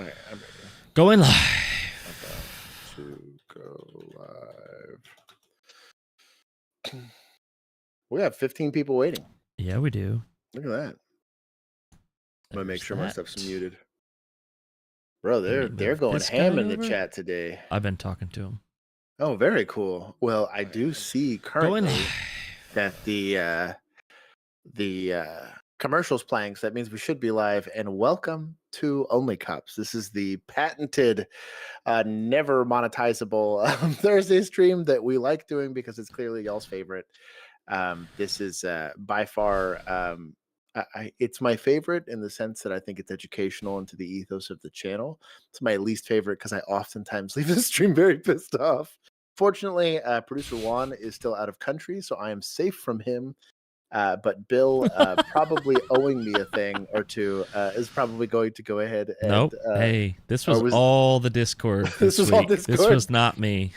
Okay, I'm ready. Going live. About to go live. We have 15 people waiting. Yeah, we do. Look at that. I'm gonna make There's sure my that. stuff's muted. Bro, Let me they're move going this ham guy in the over. chat today. I've been talking to him. Oh, very cool. Well, I do see Going currently live. that the commercial's playing, so that means we should be live. And welcome to OnlyCops. This is the patented, never monetizable Thursday stream that we like doing because it's clearly y'all's favorite. This is by far it's my favorite in the sense that I think it's educational into the ethos of the channel. It's my least favorite because I oftentimes leave the stream very pissed off. Fortunately, producer Juan is still out of country, so I am safe from him. But Bill, probably owing me a thing or two, is probably going to go ahead and. Nope. Hey, this was, was all the Discord this was week. all Discord. This was not me.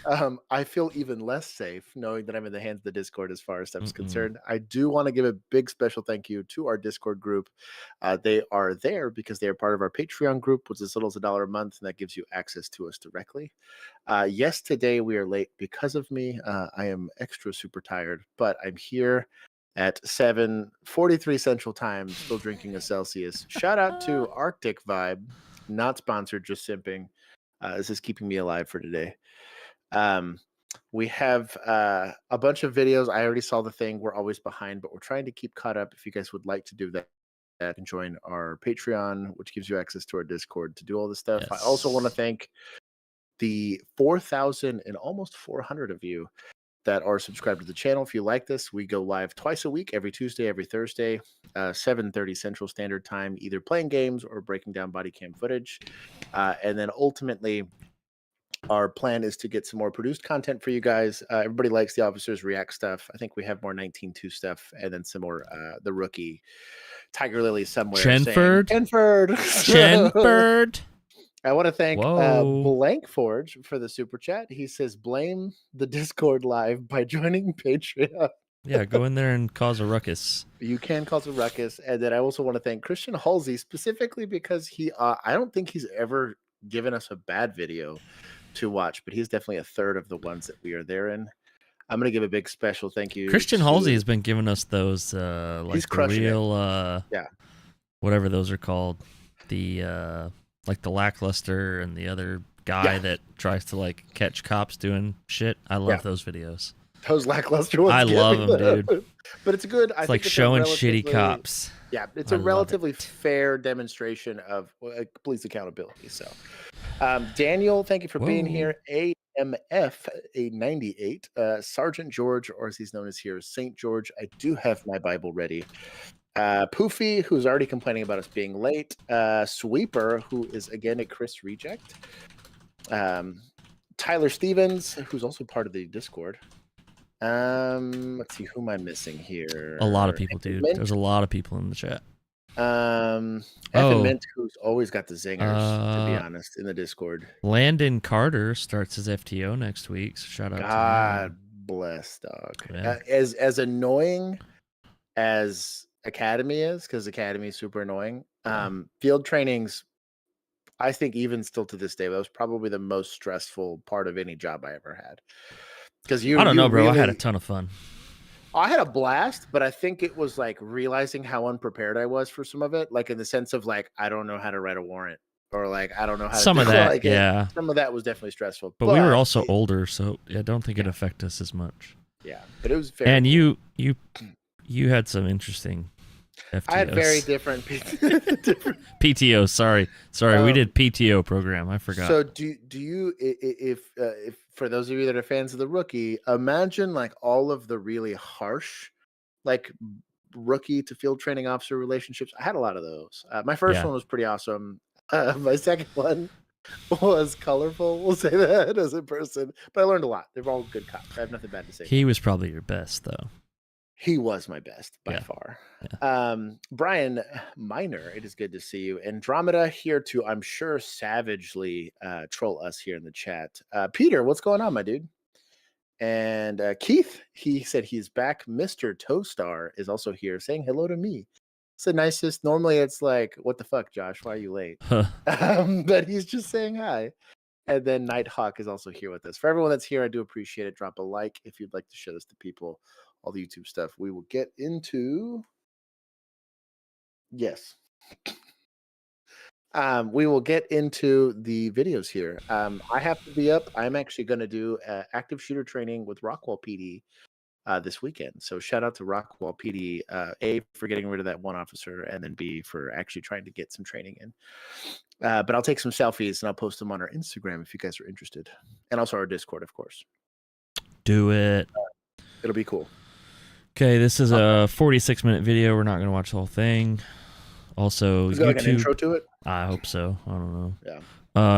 I feel even less safe knowing that I'm in the hands of the Discord as far as stuff's concerned. I do want to give a big special thank you to our Discord group. They are there because they are part of our Patreon group, which is as little as $1 a month, and that gives you access to us directly. Yes, today we are late because of me. I am extra super tired, but I'm here at 7:43 Central Time, still drinking a Celsius. Shout out to Arctic Vibe, not sponsored, just simping. This is keeping me alive for today. We have a bunch of videos. I already saw the thing. We're always behind, but we're trying to keep caught up. If you guys would like to do that, and join our Patreon, which gives you access to our Discord to do all this stuff. Yes. I also want to thank the 4,000 and almost 400 of you that are subscribed to the channel. If you like this, we go live twice a week, every Tuesday, every Thursday, 7:30 Central Standard Time, either playing games or breaking down body cam footage. And then ultimately, our plan is to get some more produced content for you guys. Everybody likes the Officers React stuff. I think we have more 19.2 stuff, and then some more the rookie Tiger Lily somewhere. Chenford. Chenford. I want to thank Blank Forge for the super chat. He says, blame the Discord live by joining Patreon. Yeah, go in there and cause a ruckus. You can cause a ruckus. And then I also want to thank Christian Halsey specifically because I don't think he's ever given us a bad video to watch, but he's definitely a third of the ones that we are there in. I'm going to give a big special thank you. Christian Halsey has been giving us those like the real whatever those are called. The like the lackluster and the other guy that tries to like catch cops doing shit. I love those videos. Those lackluster ones. I love them, dude. But it's good. It's like showing shitty cops. Yeah, it's a relatively fair demonstration of police accountability. So, Daniel, thank you for being here. AMF a 98, Sergeant George, or as he's known as here, Saint George. I do have my Bible ready. Poofy, who's already complaining about us being late. Sweeper, who is again a Chris reject. Tyler Stevens, who's also part of the Discord. Let's see, who am I missing here? A lot of people, dude. There's a lot of people in the chat. Evan Mint, who's always got the zingers, to be honest, in the Discord. Landon Carter starts his FTO next week, so shout out to him. God bless, dog. Yeah. As annoying as Academy is, because Academy is super annoying. Field trainings, I think even still to this day, that was probably the most stressful part of any job I ever had. Because I don't know, bro. I had a ton of fun. I had a blast, but I think it was like realizing how unprepared I was for some of it, like in the sense of like I don't know how to write a warrant, or like I don't know how some to of that. Like yeah, some of that was definitely stressful. But we were also older, so I don't think it affected us as much. Yeah, but it was very. And you had some interesting FTOs. I had very different PTO. Sorry, we did PTO program. I forgot. So do you if for those of you that are fans of the rookie, imagine like all of the really harsh, like rookie to field training officer relationships. I had a lot of those. My first one was pretty awesome. My second one was colorful. We'll say that as a person, but I learned a lot. They're all good cops. I have nothing bad to say. He was probably your best, though. He was my best by far. Yeah. Brian Miner, it is good to see you. Andromeda here to, I'm sure, savagely troll us here in the chat. Peter, what's going on, my dude? And Keith, he said he's back. Mr. Toestar is also here saying hello to me. It's the nicest. Normally, it's like, "What the fuck, Josh? Why are you late?" But he's just saying hi. And then Nighthawk is also here with us. For everyone that's here, I do appreciate it. Drop a like if you'd like to share this to people. All the YouTube stuff. We will get into. Yes. We will get into the videos here. I have to be up. I'm actually going to do active shooter training with Rockwall PD this weekend. So shout out to Rockwall PD, A, for getting rid of that one officer, and then B, for actually trying to get some training in. But I'll take some selfies and I'll post them on our Instagram if you guys are interested. And also our Discord, of course. Do it. It'll be cool. Okay, this is a 46-minute video. We're not going to watch the whole thing. Also, is there like an intro to it? I hope so. I don't know. Yeah.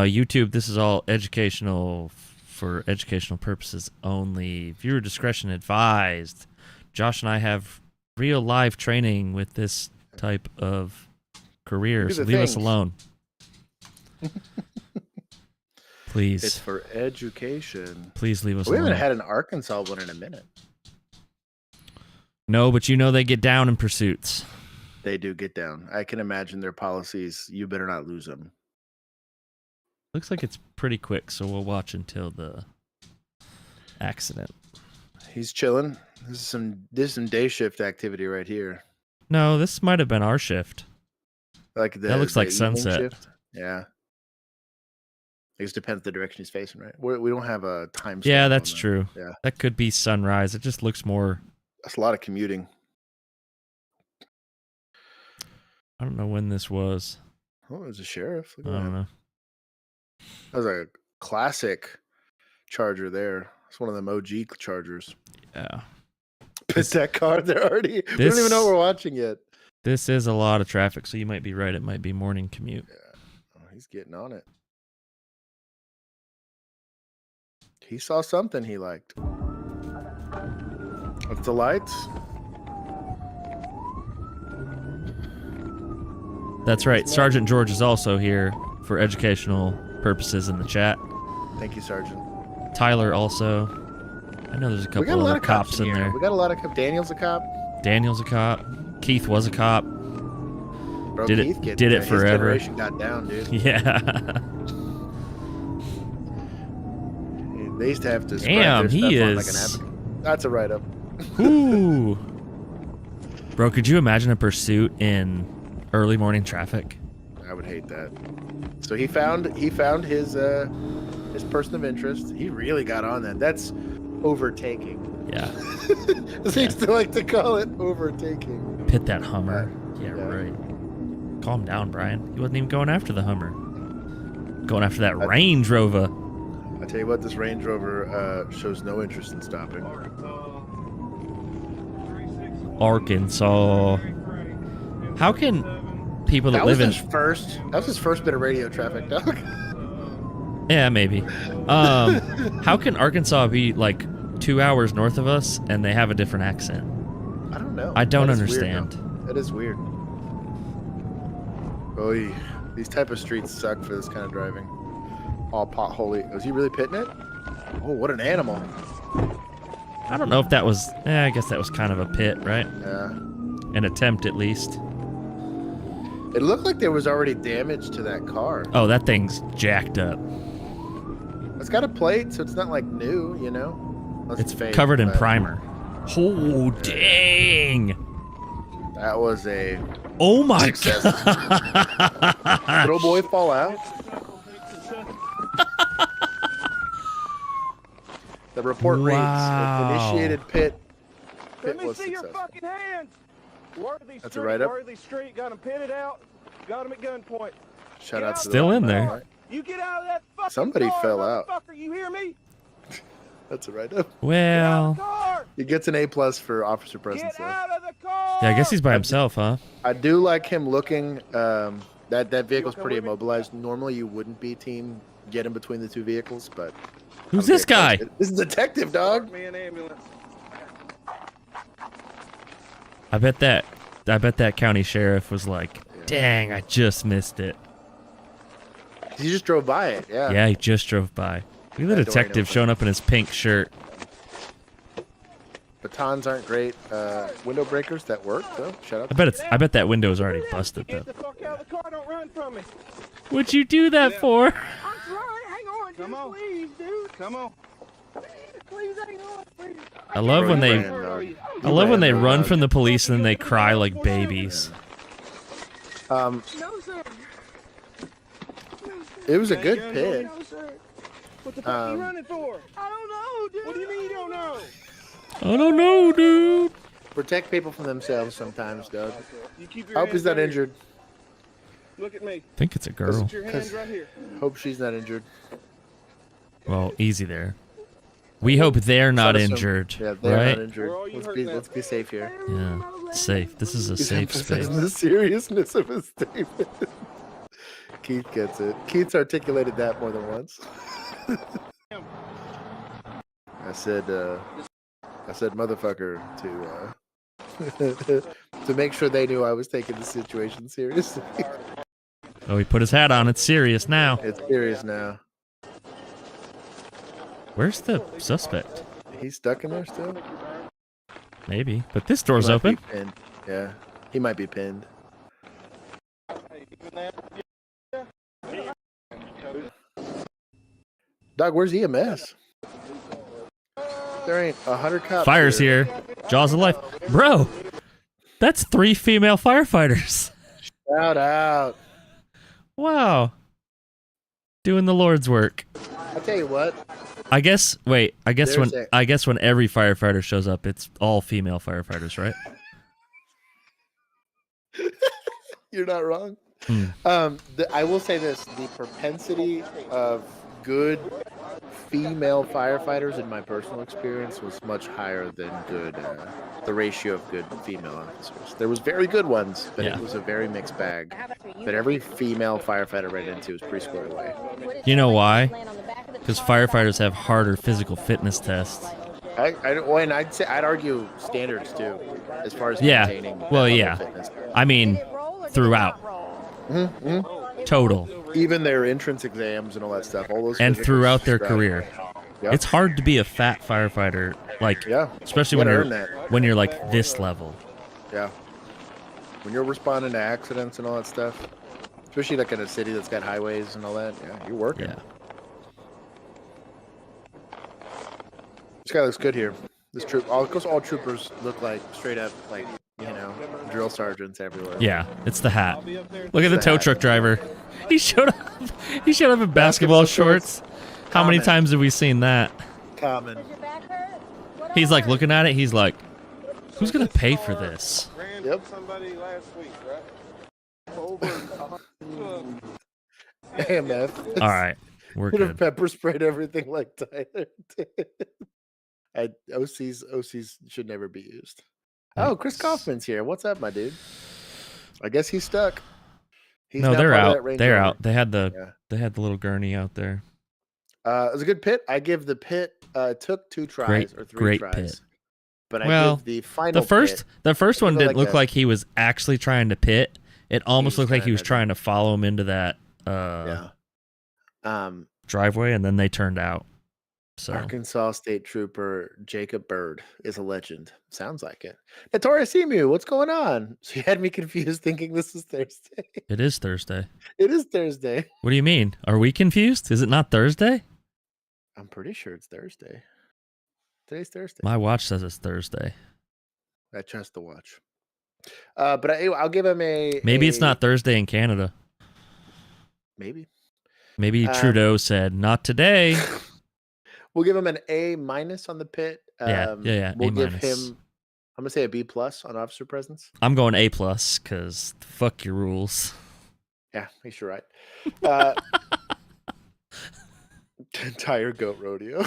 YouTube, this is all educational, for educational purposes only. Viewer discretion advised. Josh and I have real live training with this type of career, so leave us alone. Please. It's for education. Please leave us alone. We haven't had an Arkansas one in a minute. No, but you know they get down in pursuits. They do get down. I can imagine their policies. You better not lose them. Looks like it's pretty quick, so we'll watch until the accident. He's chilling. This is some day shift activity right here. No, this might have been our shift. Like that looks like sunset. Shift. Yeah. It just depends the direction he's facing, right? We don't have a time. Yeah, that's true. Yeah, that could be sunrise. It just looks more. That's a lot of commuting. I don't know when this was. Oh, it was a sheriff. I don't know. That was a classic Charger there. It's one of them OG Chargers. Yeah. Pit that car there already. We don't even know we're watching yet. This is a lot of traffic, so you might be right. It might be morning commute. Yeah. Oh, he's getting on it. He saw something he liked. What's the lights? That's right. Sergeant George is also here for educational purposes in the chat. Thank you, Sergeant. Tyler also. I know there's a couple other cops in there. We got a lot of cops. Daniel's a cop. Daniel's a cop. Keith was a cop. Bro, did it forever. His generation got down, dude. Yeah. They used to have to. Damn, he is. Like an advocate. That's a write-up. Ooh. Bro, could you imagine a pursuit in early morning traffic? I would hate that. So he found his person of interest. He really got on that. That's overtaking. Yeah. As he used to like to call it, overtaking. Pit that Hummer. Yeah, right. Calm down, Brian. He wasn't even going after the Hummer. Going after that Range Rover. I tell you what, this Range Rover shows no interest in stopping. Arkansas. How can people that live in that was his first bit of radio traffic, dog? Yeah, maybe. How can Arkansas be like 2 hours north of us and they have a different accent? I don't know. I don't understand. That is weird. Oy, these type of streets suck for this kind of driving. All potholy. Was he really pitting it? Oh, what an animal. I don't know if that was... I guess that was kind of a pit, right? Yeah. An attempt, at least. It looked like there was already damage to that car. Oh, that thing's jacked up. It's got a plate, so it's not like new, you know? It's covered in primer. Oh, dang! That was a... Oh my god! Little boy fall out. The report reads, initiated pit. Let me see your fucking hands. That's a write-up. Worthy Street got him pitted out. Got him at gunpoint. Shout out to still in there. You get out of that fucking Somebody car, fell out. You hear me? That's a write-up. Well, he gets an A+ for officer presence. Get out of the car. Yeah, I guess he's by himself, huh? I do like him looking. That vehicle's pretty immobilized. Normally, you wouldn't be team get in between the two vehicles, but who's this guy? This is detective, dog. Me an ambulance. I bet that county sheriff was like, "Dang, I just missed it." He just drove by it. Yeah. Yeah, he just drove by. Look at the detective showing up in his pink shirt. Batons aren't great. Window breakers that work though. Shut up. I bet that window is already busted though. Get the fuck out of the car! Don't run from me. What'd you do that for? I'm trying. Hang on, dude. Come on, please, dude. Come on. Please hang on, please. I love when they run dog. from the police and then they cry like babies. No, sir. It was a good pit. No, sir. What the fuck are you running for? I don't know, dude. What do you mean you don't know? I don't know, dude. Protect people from themselves sometimes, Doug. You keep your I hope he's hands not right here. injured. Look at me. I think it's a girl. Put your hands right here. Hope she's not injured. Well, easy there. We hope they're not Let us know. injured, Yeah, they're right? not injured. Where are you Let's hurting be at? safe here. Yeah, safe. This is a He's safe space. emphasizing the seriousness of his statement. Keith gets it. Keith's articulated that more than once. I said motherfucker to make sure they knew I was taking the situation seriously. Oh, he put his hat on. It's serious now. It's serious now. Where's the suspect? He's stuck in there still. Maybe, but this door's He might open. be pinned. Yeah, he might be pinned. Dog, where's EMS? There ain't 100 cops. Fire's here. Jaws of life. Bro, that's 3 female firefighters. Shout out. Wow. Doing the Lord's work. I'll tell you what. I guess when There's every firefighter shows up, it's all female firefighters, right? You're not wrong. Hmm. I will say this: the propensity of good female firefighters, in my personal experience, was much higher than good. The ratio of good female officers. There was very good ones, but Yeah. it was a very mixed bag. But every female firefighter I ran into was pretty squared away. You know why? Because firefighters have harder physical fitness tests. I'd argue standards too, as far as Yeah. maintaining. Well, that level yeah. of fitness. I mean, throughout. Total. Even their entrance exams and all that stuff, all those. And physicals throughout their stuff. career. Yeah. It's hard to be a fat firefighter, like, Yeah. especially You when gotta you're earn that. when you're like this level. Yeah. When you're responding to accidents and all that stuff, especially like in a city that's got highways and all that, yeah, you're working. Yeah. This guy looks good here. This troop, of course, all troopers look like straight up, like, drill sergeants everywhere. Yeah, it's the hat. Look at the the tow hat. truck driver. He showed up. He showed up in basketball shorts. How many Common. times have we seen that? Common. He's like looking at it. He's like, "Who's gonna pay for this?" Yep. Somebody last week, right? AMF. All right, we're Could have good. pepper sprayed everything like Tyler did. OCs should never be used. Oh, Chris Kaufman's here. What's up, my dude? I guess he's stuck. He's No, now they're part of out. that Range They're Rover. out. They had the Yeah. little gurney out there. It was a good pit. I give the pit. It took 2 tries Great- or 3 great tries. pit. But I Well, give the final. The first one Give it didn't like look a- like he was actually trying to pit. It almost was looked like he was trying to follow him into that Yeah. driveway, and then they turned out. So Arkansas State Trooper Jacob Bird is a legend. Sounds like it. Notorious Emu, what's going on? So you had me confused thinking this is Thursday. it is Thursday. It is Thursday. What do you mean? Are we confused? Is it not Thursday? I'm pretty sure it's Thursday. Today's Thursday. My watch says it's Thursday. I trust the watch. But I'll give him a. Maybe it's not Thursday in Canada. Maybe. Maybe Trudeau said, "Not today." We'll give him an A- on the pit. Yeah. We'll A-. give him. I'm gonna say a B+ on officer presence. I'm going A+, because fuck your rules. Yeah, he's right. Uh, entire goat rodeo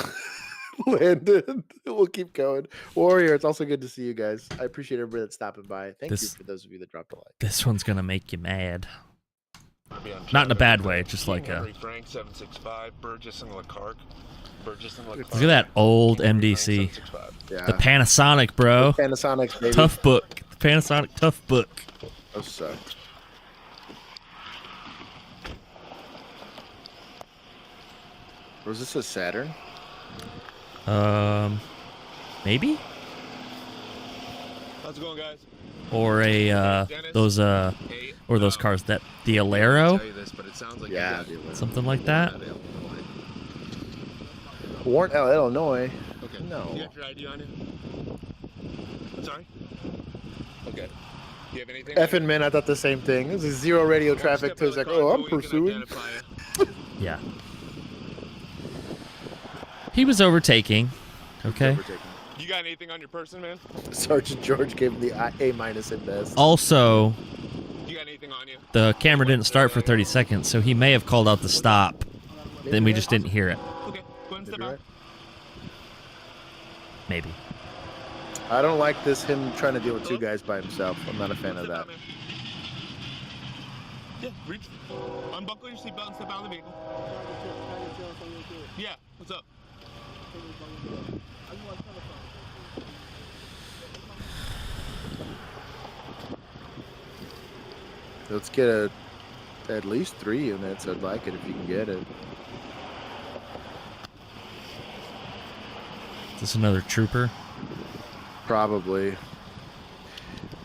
landed. We'll keep going. Warrior, it's also good to see you guys. I appreciate everybody that's stopping by. Thank you for those of you that dropped a like. This one's gonna make you mad. Not in a bad way, just like a. Frank 765 Burgess and Leclerc. Look at that old MDC. Yeah. The Panasonic, bro. Panasonic, baby. Tough book. The Panasonic tough book. Those sucked. Was this a Saturn? Maybe? How's it going, guys? Or those cars that the Alero. Yeah, something like that. Warren, Illinois. Okay. No. You have your ID on you? Sorry? Okay. Do you have anything? Effing man, I thought the same thing. This is zero radio traffic to like, oh, I'm pursuing. Yeah. He was overtaking. Okay. You got anything on your person, man? Sergeant George gave him the A- at best. Also, You got anything on you? the camera didn't start for 30 seconds, so he may have called out the stop. Then we just didn't hear it. Okay. Go ahead and step out. Maybe. I don't like him trying to deal with two guys by himself. I'm not a fan of that. Yeah, reach. Unbuckle your seatbelt and step out of the vehicle. Yeah, what's up? Let's get at least 3 units. I'd like it if you can get it. Is this another trooper? Probably.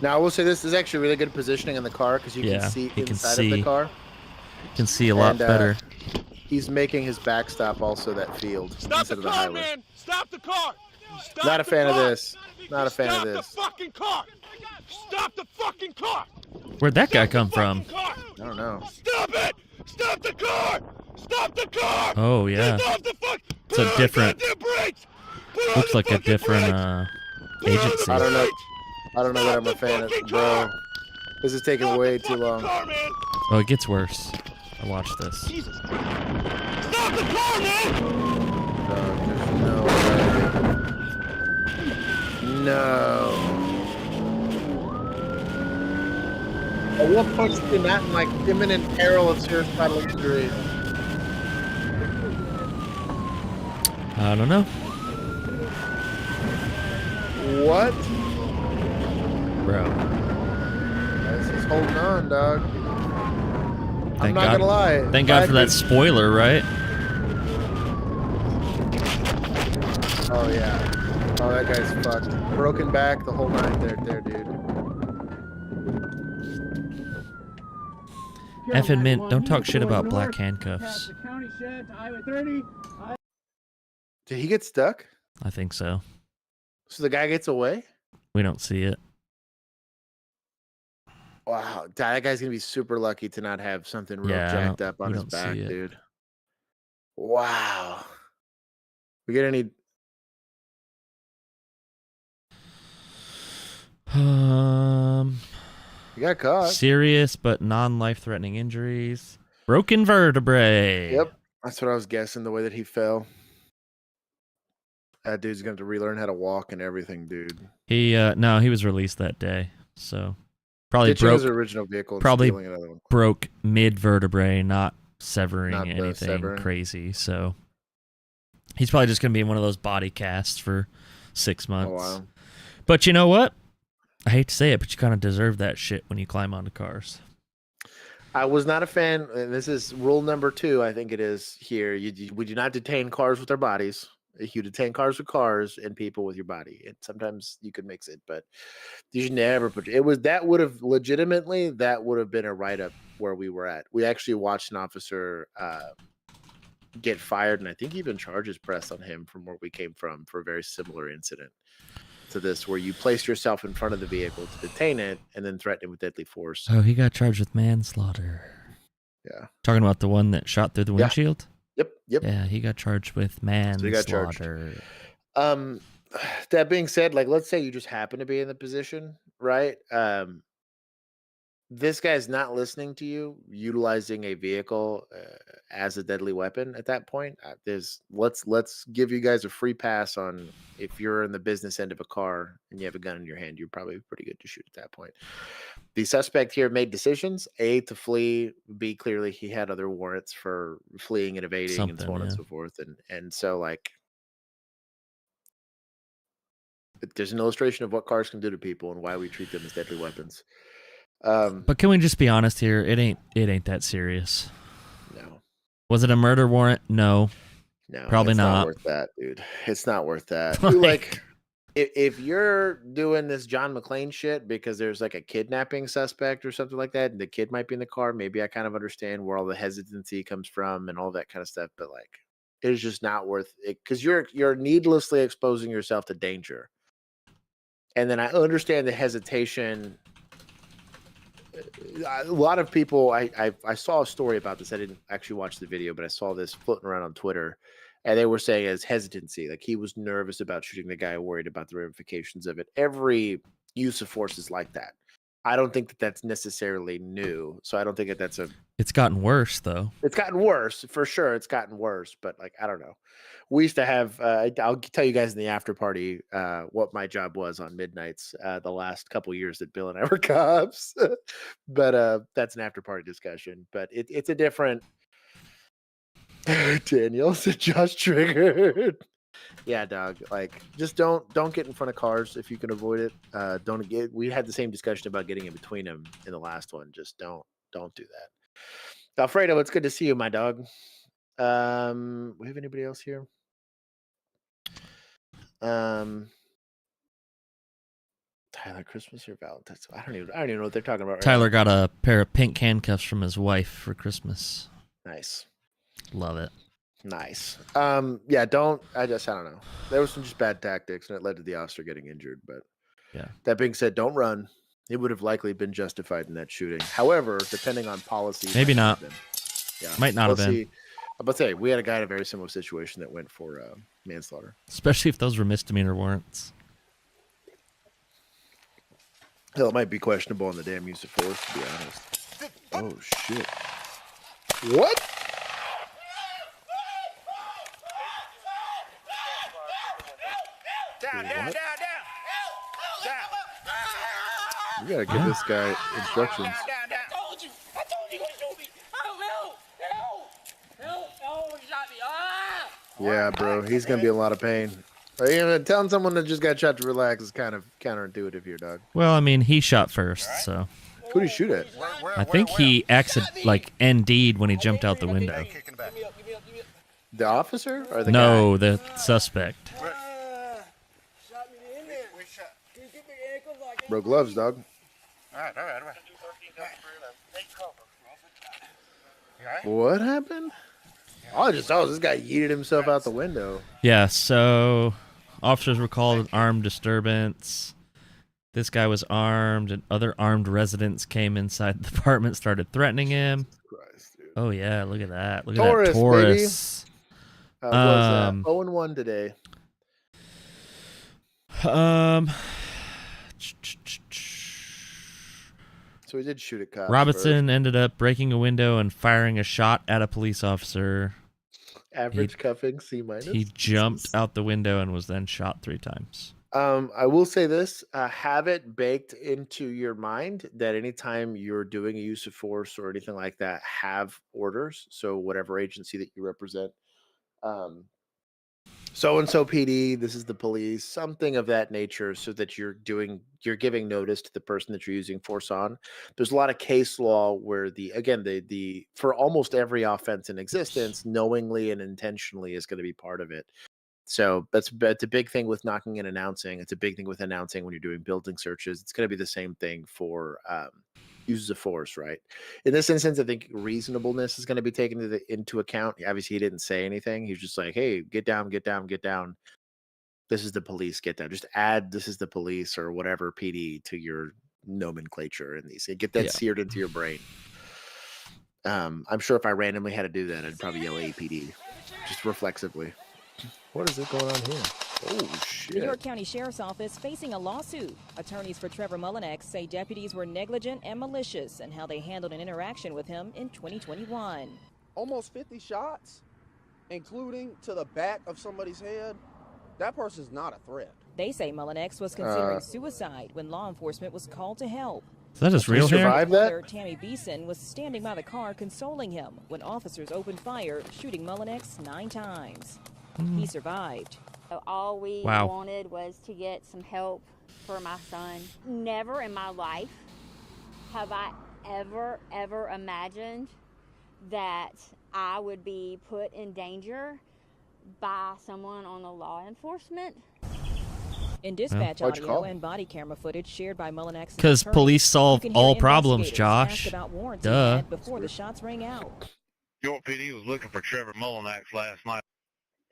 Now, I will say this is actually really good positioning in the car because you can see inside of the car. You can see a lot better. He's making his backstop also that field instead of the highway. Man! Stop the car! Stop Not a fan of this. Not a fan of this. Stop the fucking car! Stop the fucking car! Where'd that guy come from? I don't know. Stop it! Stop the car! Stop the car! Oh, yeah. It's a different... Looks like a different, agency. I don't know. I don't know that I'm a fan of it, bro. This is taking way too long. Oh, it gets worse. I watched this. Jesus. Stop the car, man! There's no way. No. At what point is he not in like imminent peril of serious bodily injury? I don't know. What? Bro. This is holding on, dog. I'm Thank not God. gonna lie. Thank God for that spoiler, right? Oh yeah. Oh, that guy's fucked. Broken back, the whole nine there, dude. Effing Mint, don't talk shit about black handcuffs. Did he get stuck? I think so. So the guy gets away? We don't see it. Wow, that guy's gonna be super lucky to not have something real jacked up on his back, dude. Wow. We get any? You got caught. Serious but non-life-threatening injuries. Broken vertebrae. Yep, that's what I was guessing. The way that he fell. That dude's gonna have to relearn how to walk and everything, dude. He no, he was released that day, so probably Ditching broke his original vehicle. And probably stealing another one. broke mid vertebrae, not severing Not anything severing. crazy. So he's probably just gonna be in one of those body casts for 6 months. Oh, wow. But you know what? I hate to say it, but you kind of deserve that shit when you climb onto cars. I was not a fan, and this is rule number 2. I think it is here. We do not detain cars with our bodies. You detain cars with cars and people with your body. And sometimes you could mix it, but you should never put it. That would have been a write up where we were at. We actually watched an officer get fired, and I think even charges pressed on him from where we came from for a very similar incident to this, where you placed yourself in front of the vehicle to detain it and then threaten it with deadly force. Oh, he got charged with manslaughter. Yeah. Talking about the one that shot through the windshield? Yep. Yeah, he got charged with manslaughter. That being said, like, let's say you just happen to be in the position, right? This guy's not listening to you, utilizing a vehicle as a deadly weapon at that point. Let's give you guys a free pass on if you're in the business end of a car and you have a gun in your hand, you're probably pretty good to shoot at that point. The suspect here made decisions: A, to flee; B, clearly he had other warrants for fleeing and evading and so on and so forth. And so, like, there's an illustration of what cars can do to people and why we treat them as deadly weapons. But can we just be honest here? It ain't that serious. No. Was it a murder warrant? No. No. Probably it's not. Not worth that, dude. It's not worth that. Like, if you're doing this John McClane shit because there's like a kidnapping suspect or something like that, and the kid might be in the car, maybe I kind of understand where all the hesitancy comes from and all that kind of stuff. But like, it's just not worth it because you're needlessly exposing yourself to danger. And then I understand the hesitation. A lot of people, I saw a story about this. I didn't actually watch the video, but I saw this floating around on Twitter, and they were saying as hesitancy, like he was nervous about shooting the guy, worried about the ramifications of it. Every use of force is like that. I don't think that that's necessarily new, so I don't think that that's a. It's gotten worse though. It's gotten worse for sure. It's gotten worse, but like I don't know. We used to have. I'll tell you guys in the after party what my job was on midnights the last couple years that Bill and I were cops. But that's an after party discussion. But it's a different. Daniel said Josh triggered. Yeah, dog. Like, just don't get in front of cars if you can avoid it. Don't get. We had the same discussion about getting in between them in the last one. Just don't do that. Alfredo, it's good to see you, my dog. We have anybody else here? Tyler, Christmas or Valentine's? I don't even know what they're talking about. Right Tyler now. got a pair of pink handcuffs from his wife for Christmas. Nice. Love it. Nice. Yeah, I don't know. There was some just bad tactics and it led to the officer getting injured. But yeah. That being said, don't run. It would have likely been justified in that shooting. However, depending on policy, maybe not. Yeah, might not have been. I'm about to say we had a guy in a very similar situation that went for manslaughter. Especially if those were misdemeanor warrants. Hell, it might be questionable on the damn use of force, to be honest. Oh shit! What? Down. You gotta give this guy instructions. I told you he gonna shoot me. Help! Oh, he shot me. Ah! Yeah, bro, he's gonna be in a lot of pain. Telling someone that just got shot to relax is kind of counterintuitive here, dog. Well, I mean, he shot first, so. Who did he shoot at? I think he ND'd when he jumped out the window. The officer or the No, guy? the suspect. Bro, gloves, dog. All right. What happened? All I just saw was this guy yeeted himself out the window. Yeah, so officers were called an armed disturbance. This guy was armed, and other armed residents came inside the apartment, started threatening him. Christ, dude. Oh, yeah, look at that. Look Taurus, at that Taurus. Baby. What was that? 0-1 today. So he did shoot at cops. Robinson ended up breaking a window and firing a shot at a police officer. Average cuffing, C-. He jumped out the window and was then shot 3 times. I will say this, have it baked into your mind that anytime you're doing a use of force or anything like that, have orders. So whatever agency that you represent, so-and-so PD, this is the police, something of that nature, so that you're giving notice to the person that you're using force on. There's a lot of case law where the for almost every offense in existence, knowingly and intentionally is going to be part of it. So that's a big thing with knocking and announcing. It's a big thing with announcing when you're doing building searches. It's going to be the same thing for uses of force, right? In this instance, I think reasonableness is going to be taken into account. Obviously, he didn't say anything. He's just like, hey, get down. This is the police, get down. Just add this is the police or whatever PD to your nomenclature in these. Get that seared into your brain. I'm sure if I randomly had to do that, I'd probably yell APD, just reflexively. What is it going on here? Oh, shit. New York County Sheriff's Office facing a lawsuit. Attorneys for Trevor Mullinex say deputies were negligent and malicious in how they handled an interaction with him in 2021. Almost 50 shots, including to the back of somebody's head. That person's not a threat. They say Mullinex was considering suicide when law enforcement was called to help. Is that his real hair? Mother, Tammy Beeson, was standing by the car consoling him when officers opened fire, shooting Mullinex 9 times. He survived. All we wanted was to get some help for my son. Never in my life have I ever imagined that I would be put in danger by someone on the law enforcement. In dispatch Why'd you audio call? and body camera footage shared by Mullinex's Because attorney, police solve you can hear all problems, investigators ask Josh. about warrants he Duh. had before the shots rang out. York PD was looking for Trevor Mullinax last night.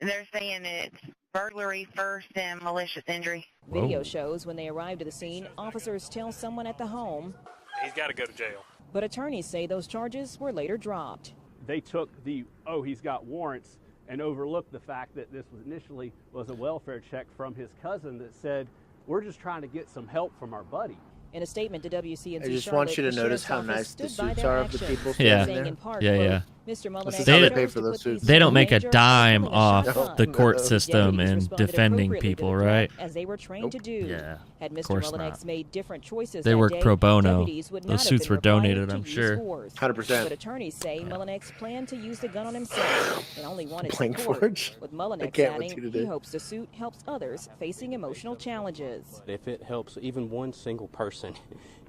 They're saying it's burglary first and malicious injury. Video Whoa. shows when they arrive to the scene, officers tell someone at the home. He's got to go to jail. But attorneys say those charges were later dropped. They took the, he's got warrants, and overlooked the fact that this was initially was a welfare check from his cousin that said, we're just trying to get some help from our buddy. In a statement to WCNC I just Charlotte, want you to the notice sheriff's how office nice the stood by suits their are of the actions, people Yeah. saying in part, Yeah, quote, yeah. Mr. Mullinex This is how they chose pay to for those put these suits. They don't make a major by dime pulling a off shotgun. the court No. system Deputies and responded defending appropriately to people, the threat, right? As they were trained Nope. to do. Yeah, Had of Mr. course Mullinex not. made different choices They that work day, pro bono. deputies would Those not have suits been were donated, required I'm to use sure. force. 100%. But attorneys say Mullinex planned to use the gun on himself and only wanted Playing support. Forge? With I Mullinex can't with you adding, today. he hopes the suit helps others facing emotional challenges. If it helps even one single person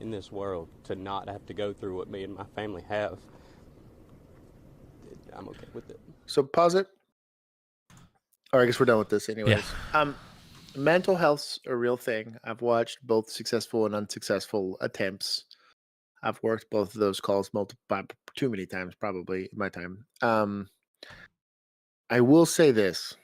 in this world to not have to go through what me and my family have, I'm okay with it. So pause it. Or I guess we're done with this anyways. Mental health's a real thing. I've watched both successful and unsuccessful attempts. I've worked both of those calls too many times probably in my time. I will say this.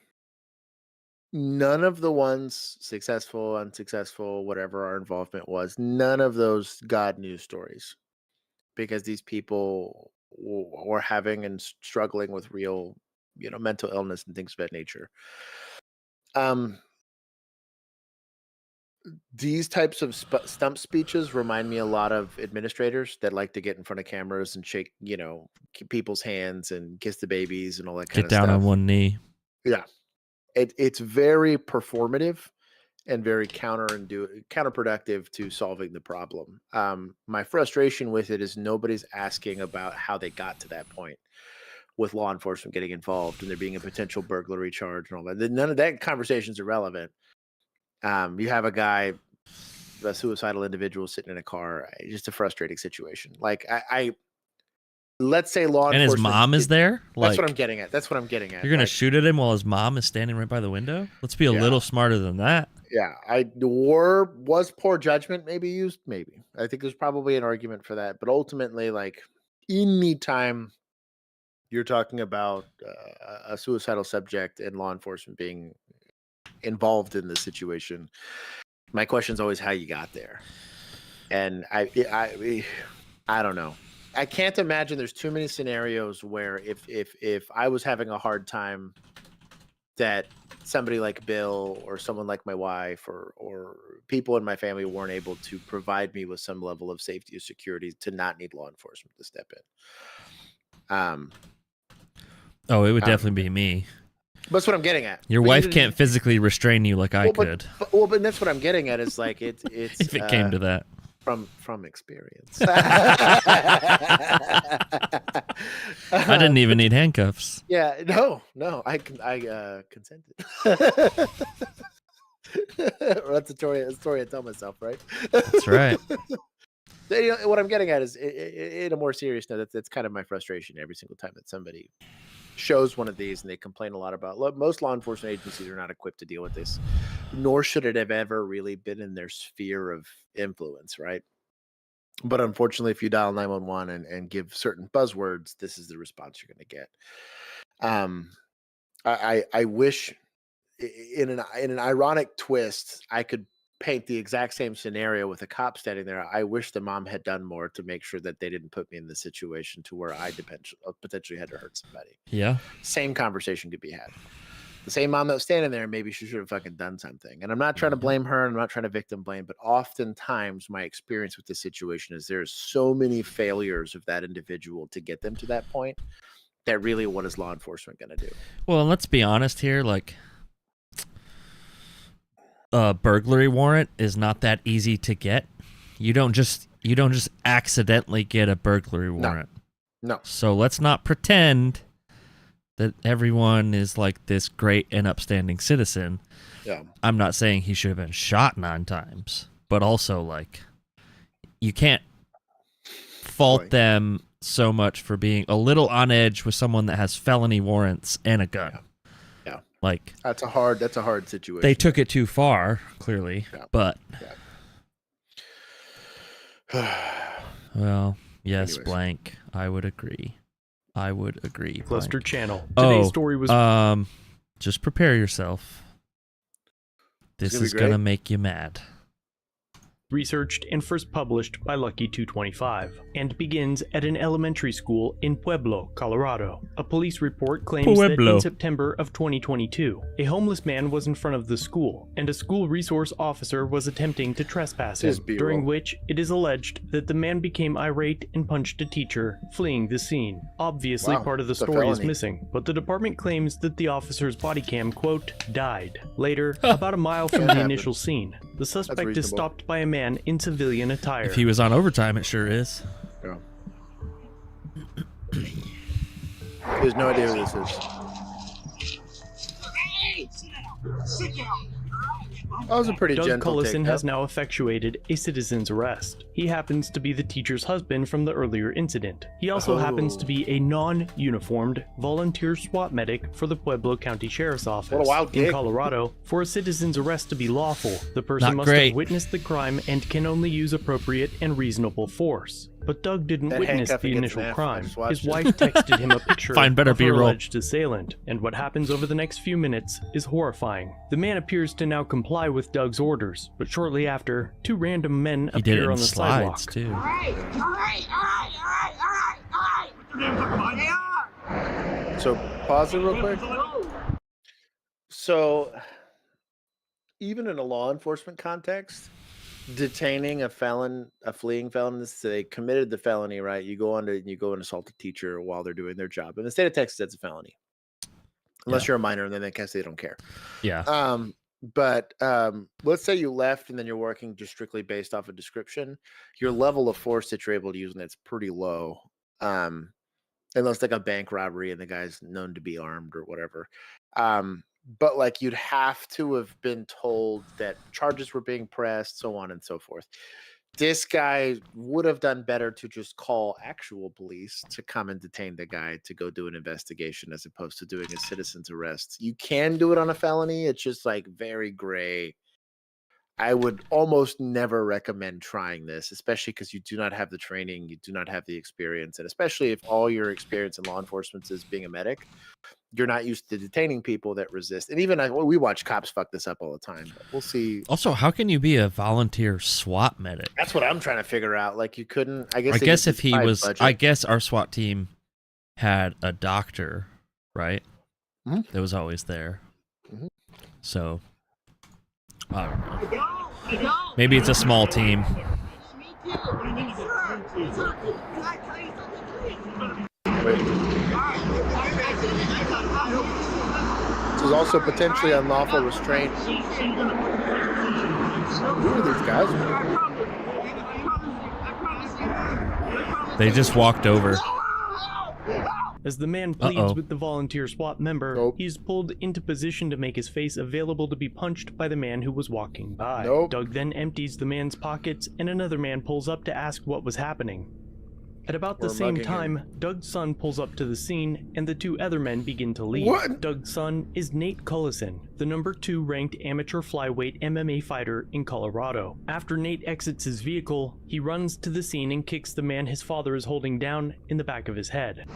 None of the ones successful, unsuccessful, whatever our involvement was, none of those got news stories because these people were having and struggling with real, mental illness and things of that nature. These types of stump speeches remind me a lot of administrators that like to get in front of cameras and shake, people's hands and kiss the babies and all that kind of stuff. Get down on one knee. Yeah. It's very performative and very counterproductive to solving the problem. My frustration with it is nobody's asking about how they got to that point with law enforcement getting involved and there being a potential burglary charge and all that. None of that conversation is irrelevant. You have a suicidal individual sitting in a car, just a frustrating situation. Like let's say law enforcement. And his mom is there? That's what I'm getting at. You're going to shoot at him while his mom is standing right by the window? Let's be a little smarter than that. Yeah. Was poor judgment maybe used? Maybe. I think there's probably an argument for that. But ultimately, like anytime you're talking about a suicidal subject and law enforcement being involved in this situation, my question is always how you got there. And I don't know. I can't imagine there's too many scenarios where if I was having a hard time that somebody like Bill or someone like my wife or people in my family weren't able to provide me with some level of safety or security to not need law enforcement to step in. It would definitely be me. That's what I'm getting at. Your wife can't physically restrain you like I could. But that's what I'm getting at. Is like it's if it came to that. From experience. I didn't even need handcuffs. Yeah, no, I consented. That's a story I tell myself, right? That's right. What I'm getting at is, in a more serious note, that's kind of my frustration every single time that somebody shows one of these and they complain a lot about. Most law enforcement agencies are not equipped to deal with this, nor should it have ever really been in their sphere of influence, right? But unfortunately, if you dial 911 and give certain buzzwords, this is the response you're going to get. I wish, in an ironic twist, I could paint the exact same scenario with a cop standing there. I wish the mom had done more to make sure that they didn't put me in the situation to where I potentially had to hurt somebody. Yeah. Same conversation could be had. The same mom that was standing there, maybe she should have fucking done something. And I'm not trying to blame her, and I'm not trying to victim blame, but oftentimes my experience with this situation is there's so many failures of that individual to get them to that point that really what is law enforcement going to do? Well, let's be honest here, like a burglary warrant is not that easy to get. You don't just accidentally get a burglary warrant. No. So let's not pretend that everyone is like this great and upstanding citizen. Yeah. I'm not saying he should have been shot 9 times, but also like you can't fault them so much for being a little on edge with someone that has felony warrants and a gun. Yeah. Like that's a hard situation. They took it too far, clearly, but well, yes, anyways. Blank. I would agree. Cluster channel. Today's story was just prepare yourself. This is gonna make you mad. Researched and first published by Lucky225, and begins at an elementary school in Pueblo, Colorado. A police report claims that in September of 2022, a homeless man was in front of the school, and a school resource officer was attempting to trespass him, during which it is alleged that the man became irate and punched a teacher, fleeing the scene. Obviously, part of the story is missing, but the department claims that the officer's body cam, quote, died. Later, about a mile from the initial scene, the suspect is stopped by a man in civilian attire. If he was on overtime, it sure is. Yeah. There's no idea who this is. That was a pretty Doug gentle Cullison has now effectuated a citizen's arrest. He happens to be the teacher's husband from the earlier incident. He also happens to be a non-uniformed volunteer SWAT medic for the Pueblo County Sheriff's Office. What a wild gig. In Colorado. For a citizen's arrest to be lawful, the person must have witnessed the crime and can only use appropriate and reasonable force. But Doug didn't witness the initial crime. His wife texted him a picture of her alleged assailant, and what happens over the next few minutes is horrifying. The man appears to now comply with Doug's orders, but shortly after, two random men appear on the sidewalk. Too. So pause it real quick. So even in a law enforcement context, detaining a fleeing felon, they committed the felony, right? You go and assault a teacher while they're doing their job. In the state of Texas, that's a felony. Unless you're a minor, and then in that case they don't care. Yeah. But let's say you left and then you're working just strictly based off a description. Your level of force that you're able to use, and it's pretty low. Unless like a bank robbery and the guy's known to be armed or whatever. But like you'd have to have been told that charges were being pressed, so on and so forth. This guy would have done better to just call actual police to come and detain the guy to go do an investigation as opposed to doing a citizen's arrest. You can do it on a felony. It's just like very gray. I would almost never recommend trying this, especially because you do not have the training, you do not have the experience, and especially if all your experience in law enforcement is being a medic, you're not used to detaining people that resist. And even we watch cops fuck this up all the time. But we'll see. Also, how can you be a volunteer SWAT medic? That's what I'm trying to figure out. Like you couldn't. I guess if he was, budget. I guess our SWAT team had a doctor, right? Mm-hmm. That was always there. Mm-hmm. So. I don't know. Maybe it's a small team. This is also potentially unlawful restraint. Who are these guys? They just walked over. As the man pleads with the volunteer SWAT member, he's pulled into position to make his face available to be punched by the man who was walking by. Doug then empties the man's pockets, and another man pulls up to ask what was happening. At about the same time, Doug's son pulls up to the scene, and the two other men begin to leave. Doug's son is Nate Cullison, the #2 ranked amateur flyweight MMA fighter in Colorado. After Nate exits his vehicle, he runs to the scene and kicks the man his father is holding down in the back of his head.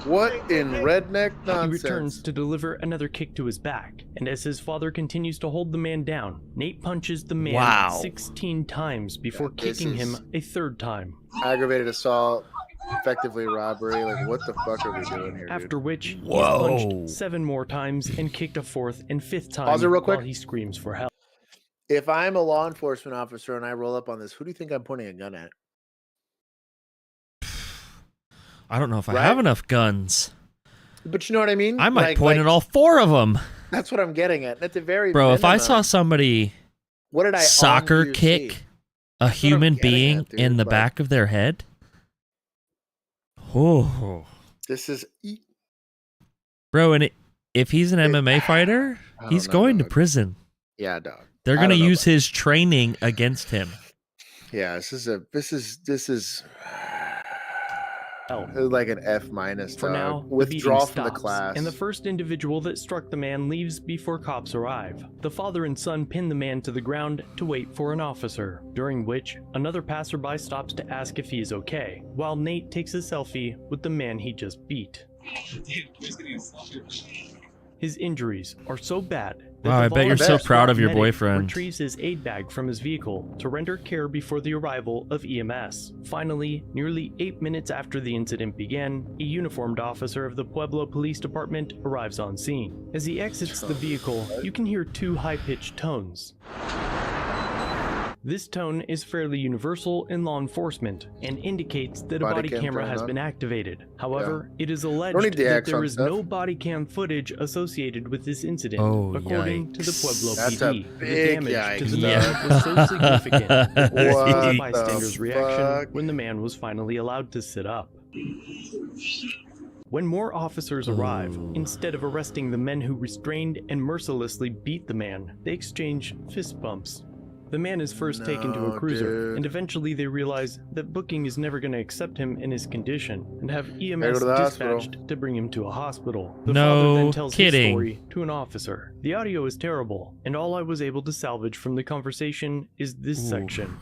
What in redneck nonsense? He returns to deliver another kick to his back, and as his father continues to hold the man down, Nate punches the man 16 times before kicking him a third time. Aggravated assault, effectively robbery. Like, what the fuck are we doing here? After which, he's punched 7 more times and kicked a 4th and 5th time Pause it real quick. while he screams for help. If I'm a law enforcement officer and I roll up on this, who do you think I'm pointing a gun at? I don't know if I have enough guns. But you know what I mean? I might point at all 4 of them. That's what I'm getting at. At the very Bro, if I saw somebody soccer kick a human being in the back of their head, this is... Bro, and if he's an MMA fighder, he's going to prison. Yeah, dog. They're going to use his training against him. Yeah, this is health. It was like an F minus. For now, the withdraw beating from the stops, class. and the first individual that struck the man leaves before cops arrive. The father and son pin the man to the ground to wait for an officer, during which another passerby stops to ask if he is okay, while Nate takes a selfie with the man he just beat. His injuries are so bad that wow, I bet you're so proud of your boyfriend. Retrieves his aid bag from his vehicle to render care before the arrival of EMS. Finally, nearly 8 minutes after the incident began, a uniformed officer of the Pueblo Police Department arrives on scene. As he exits the vehicle, you can hear two high-pitched tones. This tone is fairly universal in law enforcement and indicates that a body camera has been activated. However, it is alleged that there is no body cam footage associated with this incident, according to the Pueblo PD. The damage to the man was so significant that the bystander's reaction when the man was finally allowed to sit up. When more officers arrive, instead of arresting the men who restrained and mercilessly beat the man, they exchange fist bumps. The man is first taken to a cruiser, and eventually they realize that booking is never going to accept him in his condition, and have EMS dispatched to bring him to a hospital. The father then tells his story to an officer. The audio is terrible, and all I was able to salvage from the conversation is this section.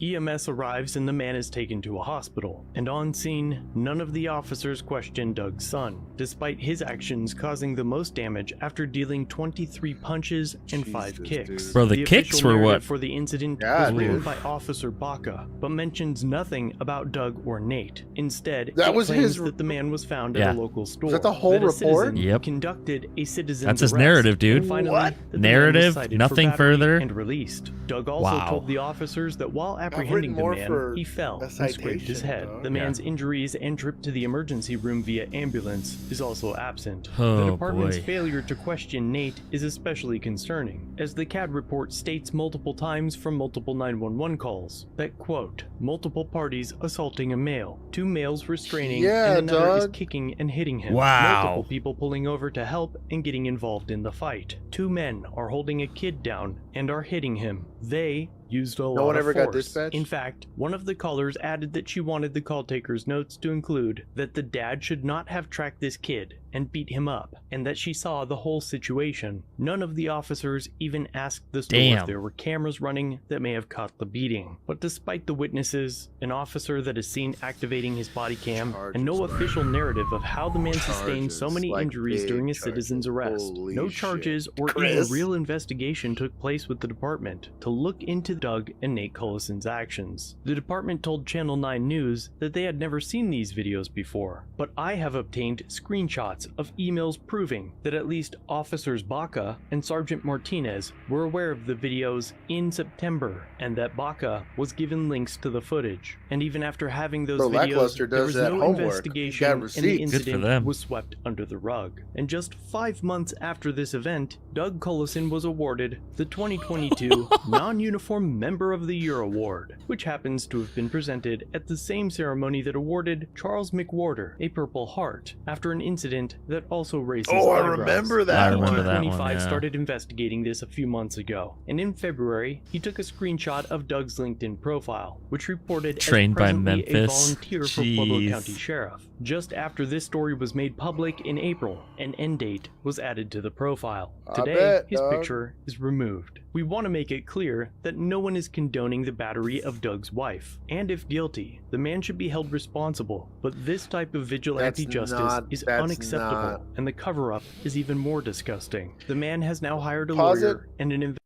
EMS arrives and the man is taken to a hospital, and on scene, none of the officers question Doug's son, despite his actions causing the most damage after dealing 23 punches and 5 kicks. Bro, the kicks were what? For the incident was written by Officer Baca, but mentions nothing about Doug or Nate. Instead, that was claims his that the man was found at a local store. Is that the whole report? Yep. Conducted a citizen's That's his arrest, narrative, dude. and finally, What? that the man was Narrative, cited for nothing battery further. And released. Doug also told the officers that while apprehending the man, he fell and scraped his head. The man's injuries and trip to the emergency room via ambulance is also absent. The department's failure to question Nate is especially concerning, as the CAD report states multiple times from multiple 911 calls that, quote, multiple parties assaulting a male, 2 males restraining, and another is kicking and hitting him. Wow. Multiple people pulling over to help and getting involved in the fight. 2 men are holding a kid down and are hitting him. They used a lot of force. Got dispatched? In fact, one of the callers added that she wanted the call taker's notes to include that the dad should not have tracked this kid and beat him up, and that she saw the whole situation. None of the officers even asked the store if there were cameras running that may have caught the beating. But despite the witnesses, an officer that is seen activating his body cam, and no official narrative of how the man sustained so many injuries during a citizen's arrest, no charges or even a real investigation took place with the department to look into Doug and Nate Collison's actions. The department told Channel 9 News that they had never seen these videos before, but I have obtained screenshots of emails proving that at least Officers Baca and Sergeant Martinez were aware of the videos in September, and that Baca was given links to the footage. And even after having those videos, there was no investigation, and the incident was swept under the rug. And just 5 months after this event, Doug Collison was awarded the 2022 Non-Uniform Member of the Year Award, which happens to have been presented at the same ceremony that awarded Charles McWhorter a Purple Heart after an incident that also raises eyebrows. I remember that one. 25 started investigating this a few months ago, and in February, he took a screenshot of Doug's LinkedIn profile, which reported trained by Memphis. A volunteer for Pueblo County Sheriff. Just after this story was made public in April, an end date was added to the profile. Today, his picture is removed. We want to make it clear that no one is condoning the battery of Doug's wife, and if guilty, the man should be held responsible. But this type of vigilante justice is unacceptable, and the cover-up is even more disgusting. The man has now hired a lawyer and an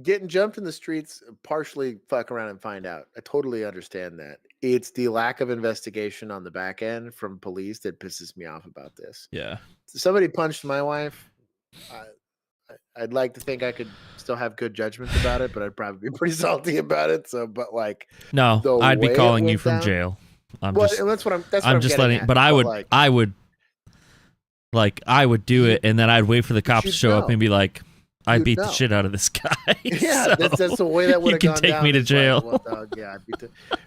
getting jumped in the streets, partially fuck around and find out. I totally understand that. It's the lack of investigation on the back end from police that pisses me off about this. Yeah. Somebody punched my wife. I'd like to think I could still have good judgment about it, but I'd probably be pretty salty about it. So, but like, no, I'd be calling you from jail. That's what I'm. That's what I'm just letting. But I would do it, and then I'd wait for the cops to show up and be like, I beat the shit out of this guy. Yeah, so that's the way that would have gone down. You can take me to jail.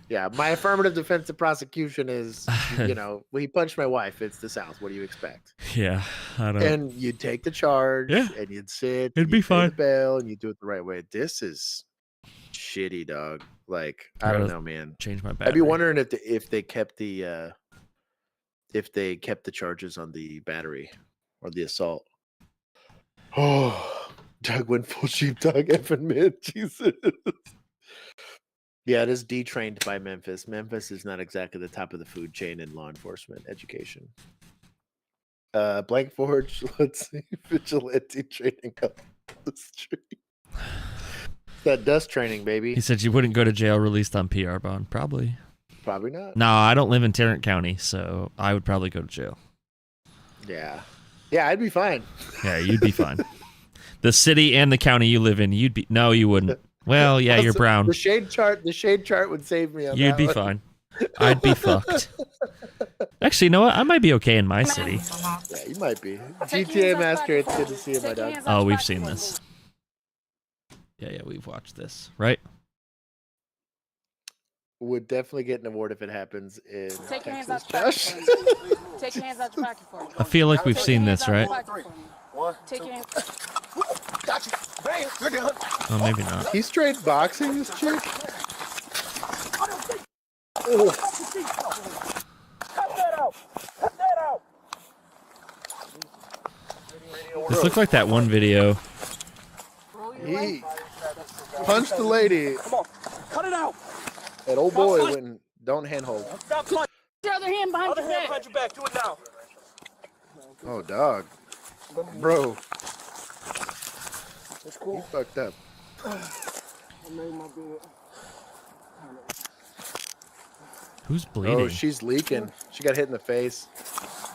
Yeah, my affirmative defensive prosecution is, he punched my wife. It's the South. What do you expect? Yeah, I don't. And you'd take the charge, and you'd sit. It'd be fine. The bail, and you do it the right way. This is shitty, dog. Like, I don't know, man. Change my battery. I'd be wondering if they kept the charges on the battery or the assault. Oh, Doug went full sheepdog effing mid. Jesus. Yeah, it is detrained by Memphis. Memphis is not exactly the top of the food chain in law enforcement education. Blank Forge, let's see. Vigilante training up the street. That dust training, baby. He said you wouldn't go to jail released on PR bond. Probably not. No, I don't live in Tarrant County, so I would probably go to jail. Yeah, I'd be fine. Yeah, you'd be fine. The city and the county you live in, you wouldn't. Well, yeah, you're brown. The shade chart would save me on You'd that be one. fine. I'd be fucked. Actually, you know what? I might be okay in my city. Yeah, you might be. GTA Master, it's good to see you, my dog. Oh, we've seen this. Yeah, we've watched this, right? Would definitely get an award if it happens in Take your hands Texas, out your Josh. pocket. Take your hands out your pocket for me. I feel like we've seen this, right? Take your hands. Got you. Bam. You're done. Oh, maybe not. He's straight boxing this chick. Cut that out. Cut that out. This looked like that one video. He punched the lady. Come on. Cut it out. That old boy went and don't handhold. Stop punching. Your other hand behind Other your hand back. behind your back. Do it now. Oh, dog. Bro. That's cool. He fucked up. I made my bed. Who's bleeding? Oh, she's leaking. She got hit in the face.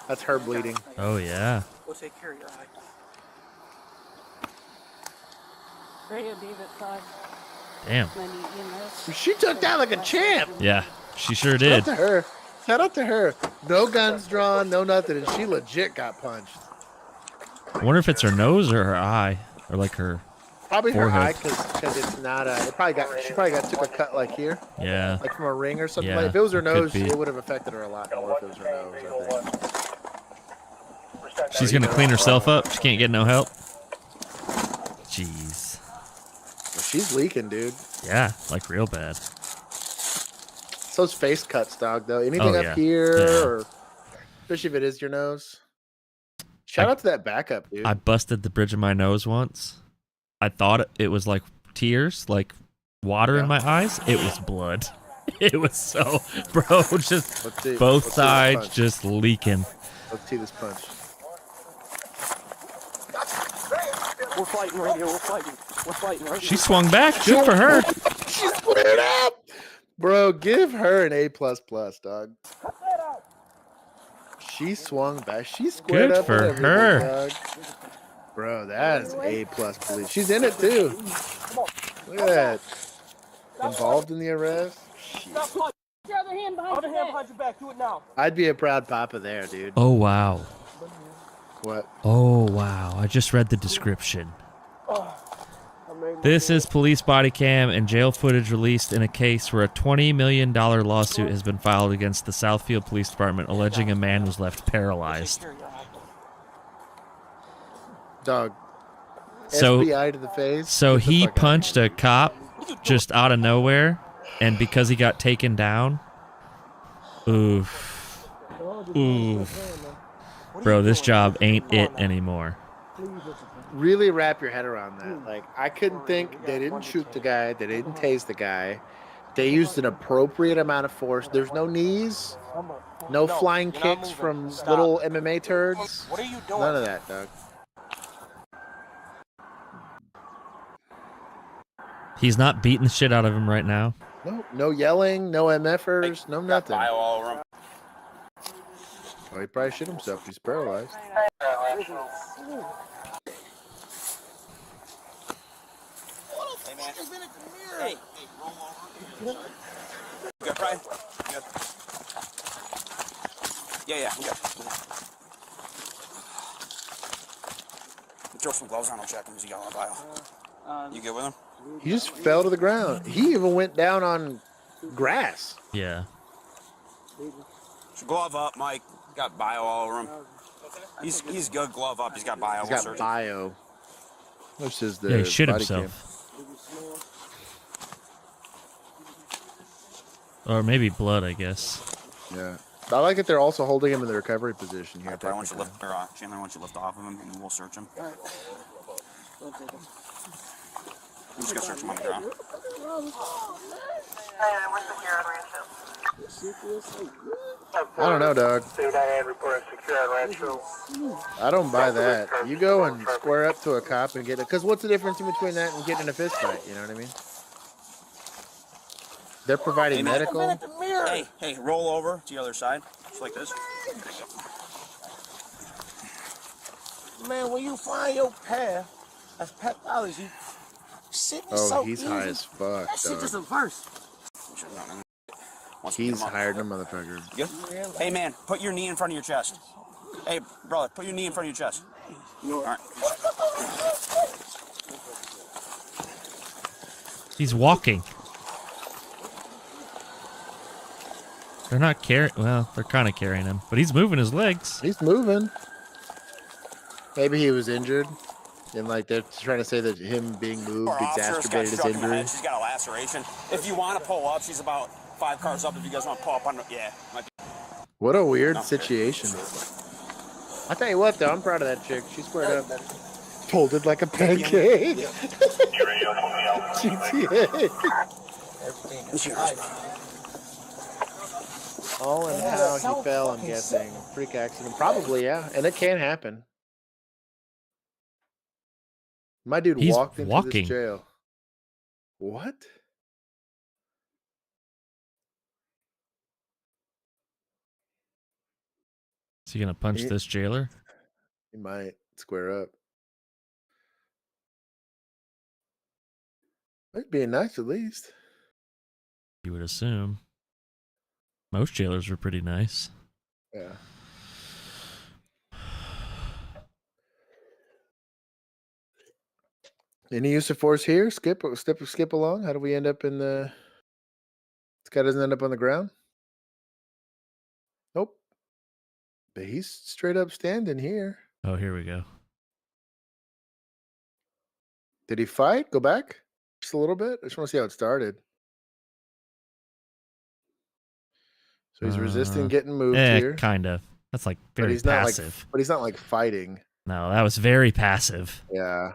That's her bleeding. Oh, yeah. We'll take care of your eye. Radio, David, side. Damn. She took that like a champ. Yeah, she sure Shout did. out to her. Shout out to her. No guns drawn, no nothing, and she legit got punched. I wonder if it's her nose or her eye, or like her Probably her forehead. eye, because it's not. She probably took a cut like here. Yeah. Like from a ring or something. Yeah, Like if it was her it could nose, be. it would have affected her a lot more if it was her nose. I think. She's gonna clean herself up. She can't get no help. Jeez. She's leaking, dude. Yeah, like real bad. It's those face cuts, dog. Though anything Oh, up yeah. here, Yeah. or especially if it is your nose. Shout out to that backup, dude. I busted the bridge of my nose once. I thought it was like tears, like water in my eyes. It was blood. It was so, bro, just Let's see both this sides punch. just leaking. Let's see this punch. We're fighting, Radio. We're fighting. We're fighting, right? She swung back. Good for her. She squared up. Bro, give her an A++, dog. She swung back. She squared Good up. for and her. everything, dog. Bro, that is A+ police. She's in it too. Look at that. Involved in the arrest. Stop punching. Your other hand behind Other your hand back. behind your back. Do it now. I'd be a proud papa there, dude. Oh, wow. What? Oh, wow. I just read the description. This is police body cam and jail footage released in a case where a $20 million lawsuit has been filed against the Southfield Police Department alleging a man was left paralyzed. Dog. So, FBI to the face. So Get the he fuck out. punched a cop just out of nowhere, and because he got taken down, oof. Oof. Bro, this job ain't it anymore. Really wrap your head around that. Like, I couldn't think they didn't shoot the guy, they didn't tase the guy. They used an appropriate amount of force. There's no knees, no flying kicks from little MMA turds. What are you doing? None of that, dog. He's not beating the shit out of him right now. No yelling, no MFers, no nothing. all Oh, he probably shit himself. He's paralyzed. Hey, roll over. Good, Brian? Good. Yeah, good. Throw some gloves on him, check him. Is he got on bio? You good with him? He just fell to the ground. He even went down on grass. Yeah. So glove up, Mike. Got bio all over him. He's good. Glove up. He's got bio. He's got bio. Which is the Yeah, he shit body himself. Or maybe blood, I guess. Yeah. I like that they're also holding him in the recovery position here. I want you to lift, or Chandler, I want you to lift off of him, and we'll search him. All right. I'm just gonna search him on the ground. I don't know, dog. I don't buy that. You go and square up to a cop and get it. Because what's the difference in between that and getting in a fist fight? You know what I mean? They're providing medical. Hey, roll over to the other side, just like this. Man, when you find your path as pathology, shit is so he's easy. high as fuck, That shit dog. just a verse. He's hired a motherfucker. Good? Hey, man, put your knee in front of your chest. Hey, brother, put your knee in front of your chest. All right. He's walking. They're not carrying. Well, they're kind of carrying him, but he's moving his legs. He's moving. Maybe he was injured, and like they're trying to say that him being moved exacerbated his injury. She's got a laceration. If you want to pull up, she's about 5 cars up. If you guys want to pull up on, What a weird situation. I tell you what, though, I'm proud of that chick. She squared up, folded like a pancake. GTA. All in how he fell, I'm guessing. Freak accident. Probably, yeah. And it can happen. My dude walked into this jail. What? Is he gonna punch this jailer? He might square up. Might be nice at least. You would assume. Most jailers are pretty nice. Yeah. Any use of force here? Skip along. How do we end up in the? This guy doesn't end up on the ground. Nope. But he's straight up standing here. Oh, here we go. Did he fight? Go back just a little bit. I just want to see how it started. So he's resisting getting moved here. Kind of. That's like very passive. But he's not like fighting. No, that was very passive. Yeah.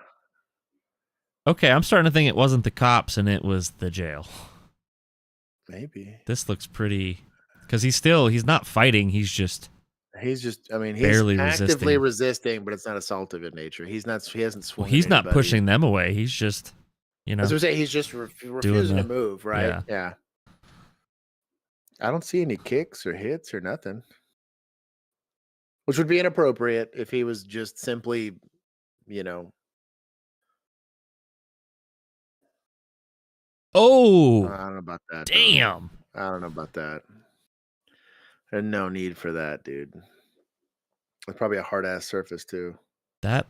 Okay, I'm starting to think it wasn't the cops and it was the jail. Maybe. This looks pretty... Because he's not fighting, he's just... He's barely actively resisting, but it's not assaultive in nature. He hasn't swung. Well, he's not pushing them away. He's just, As we say, he's just refusing to move, right? Yeah. I don't see any kicks or hits or nothing. Which would be inappropriate if he was just simply, Oh! I don't know about that. Damn! Though. I don't know about that. There's no need for that, dude. It's probably a hard-ass surface, too. That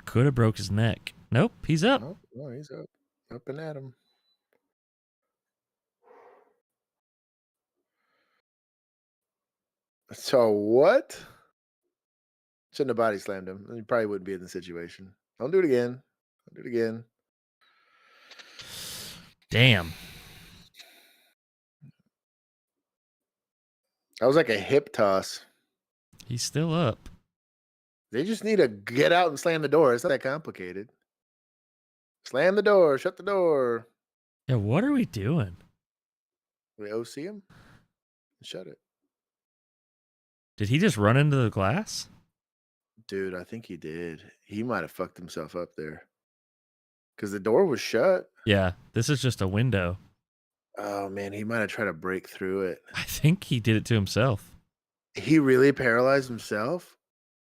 could have broke his neck. Nope, he's up. No, he's up. Up and at him. So what? Shouldn't have body slammed him. He probably wouldn't be in the situation. Don't do it again. Don't do it again. Damn. That was like a hip toss. He's still up. They just need to get out and slam the door. It's not that complicated. Slam the door. Shut the door. Yeah, what are we doing? We OC him? Shut it. Did he just run into the glass? Dude, I think he did. He might have fucked himself up there. Because the door was shut. Yeah, this is just a window. Oh, man, he might have tried to break through it. I think he did it to himself. He really paralyzed himself?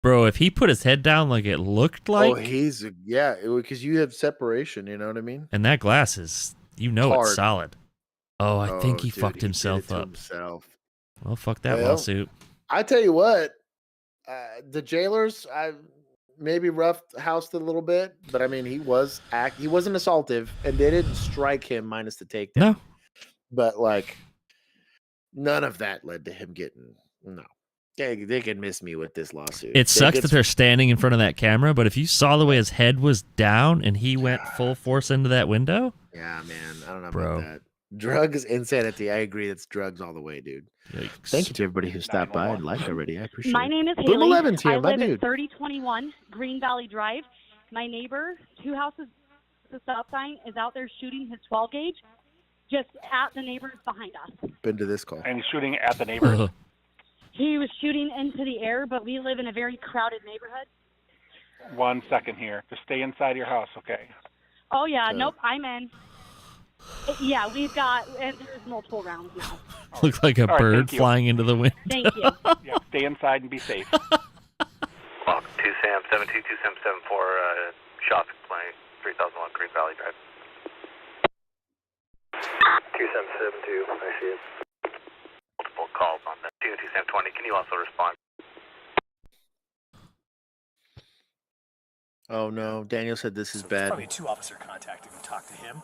Bro, if he put his head down like it looked like... Oh, because you have separation, you know what I mean? And that glass is, it's solid. Oh, I think he fucked himself up. Well, fuck that lawsuit. I tell you what, the jailers, maybe rough-housed a little bit, but I mean, he wasn't assaultive, and they didn't strike him minus the takedown. No. But, none of that led to him getting, no. They can miss me with this lawsuit. It sucks that they're standing in front of that camera, but if you saw the way his head was down and he went full force into that window. Yeah, man. I don't know about that. Drugs, insanity. I agree. It's drugs all the way, dude. Yikes. Thank you to everybody who stopped by and liked already. I appreciate My it. name is Boom Haley. 11's here, I my live at dude. 3021 Green Valley Drive. My neighbor, 2 houses, the stop sign, is out there shooting his 12 gauge just at the neighbors behind us. Been to this call. And he's shooting at the neighbors. He was shooting into the air, but we live in a very crowded neighborhood. 1 second here. Just stay inside your house, okay? Oh, yeah. Nope, I'm in. Yeah, we've got, and there's multiple rounds now. Looks like a All right, bird thank you. flying into the wind. Thank you. Yeah, stay inside and be safe. 2 Sam 72 2 Sam 74 shot complaint 3001 Green Valley Drive. 2 Sam 72, I see it. Multiple calls on that. 2 Sam 20. Can you also respond? Oh no, Daniel said this is bad. Probably 2 officer contact if you talk to him.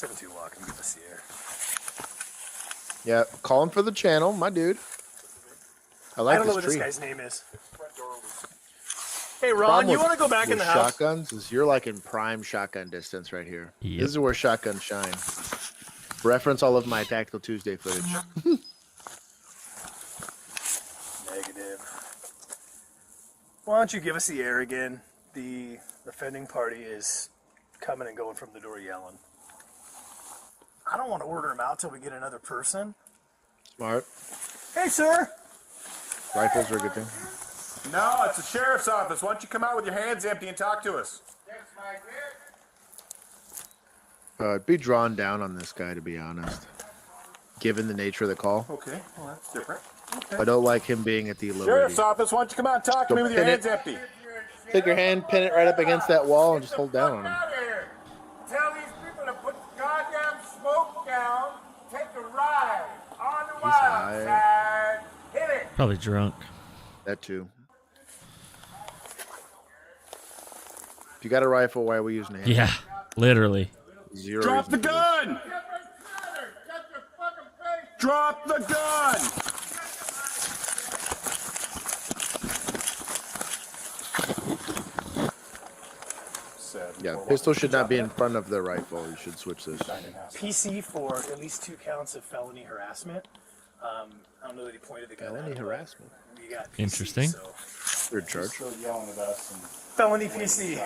Can you give us the air? Yeah, calling for the channel, my dude. I like I don't know this what tree. this guy's name is. Hey Ron, you want to go back in the house? Shotguns is you're like in prime shotgun distance right here. Yep. This is where shotguns shine. Reference all of my Tactical Tuesday footage. Negative. Why don't you give us the air again? The offending party is coming and going from the door yelling. I don't want to order him out till we get another person. Smart. Hey, sir. Rifles are a good thing. No, it's the sheriff's office. Why don't you come out with your hands empty and talk to us? I'd be drawn down on this guy, to be honest. Given the nature of the call. Okay, well, that's different. Okay. I don't like him being at the low. Sheriff's office, why don't you come out and talk to me with your hands empty? Take your hand, pin it right up against that wall, and just hold down on him. Tell these people to put the goddamn smoke down, take a ride on the wild side. Hit it. Probably drunk. That too. If you got a rifle, why are we using a hand? Yeah, literally. Zero. Drop the gun! Drop the gun! Yeah, pistol should not be in front of the rifle. You should switch this. PC for at least 2 counts of felony harassment. I don't know that he pointed the gun out. Felony harassment. We got PC, Interesting. You're in charge. Felony PC.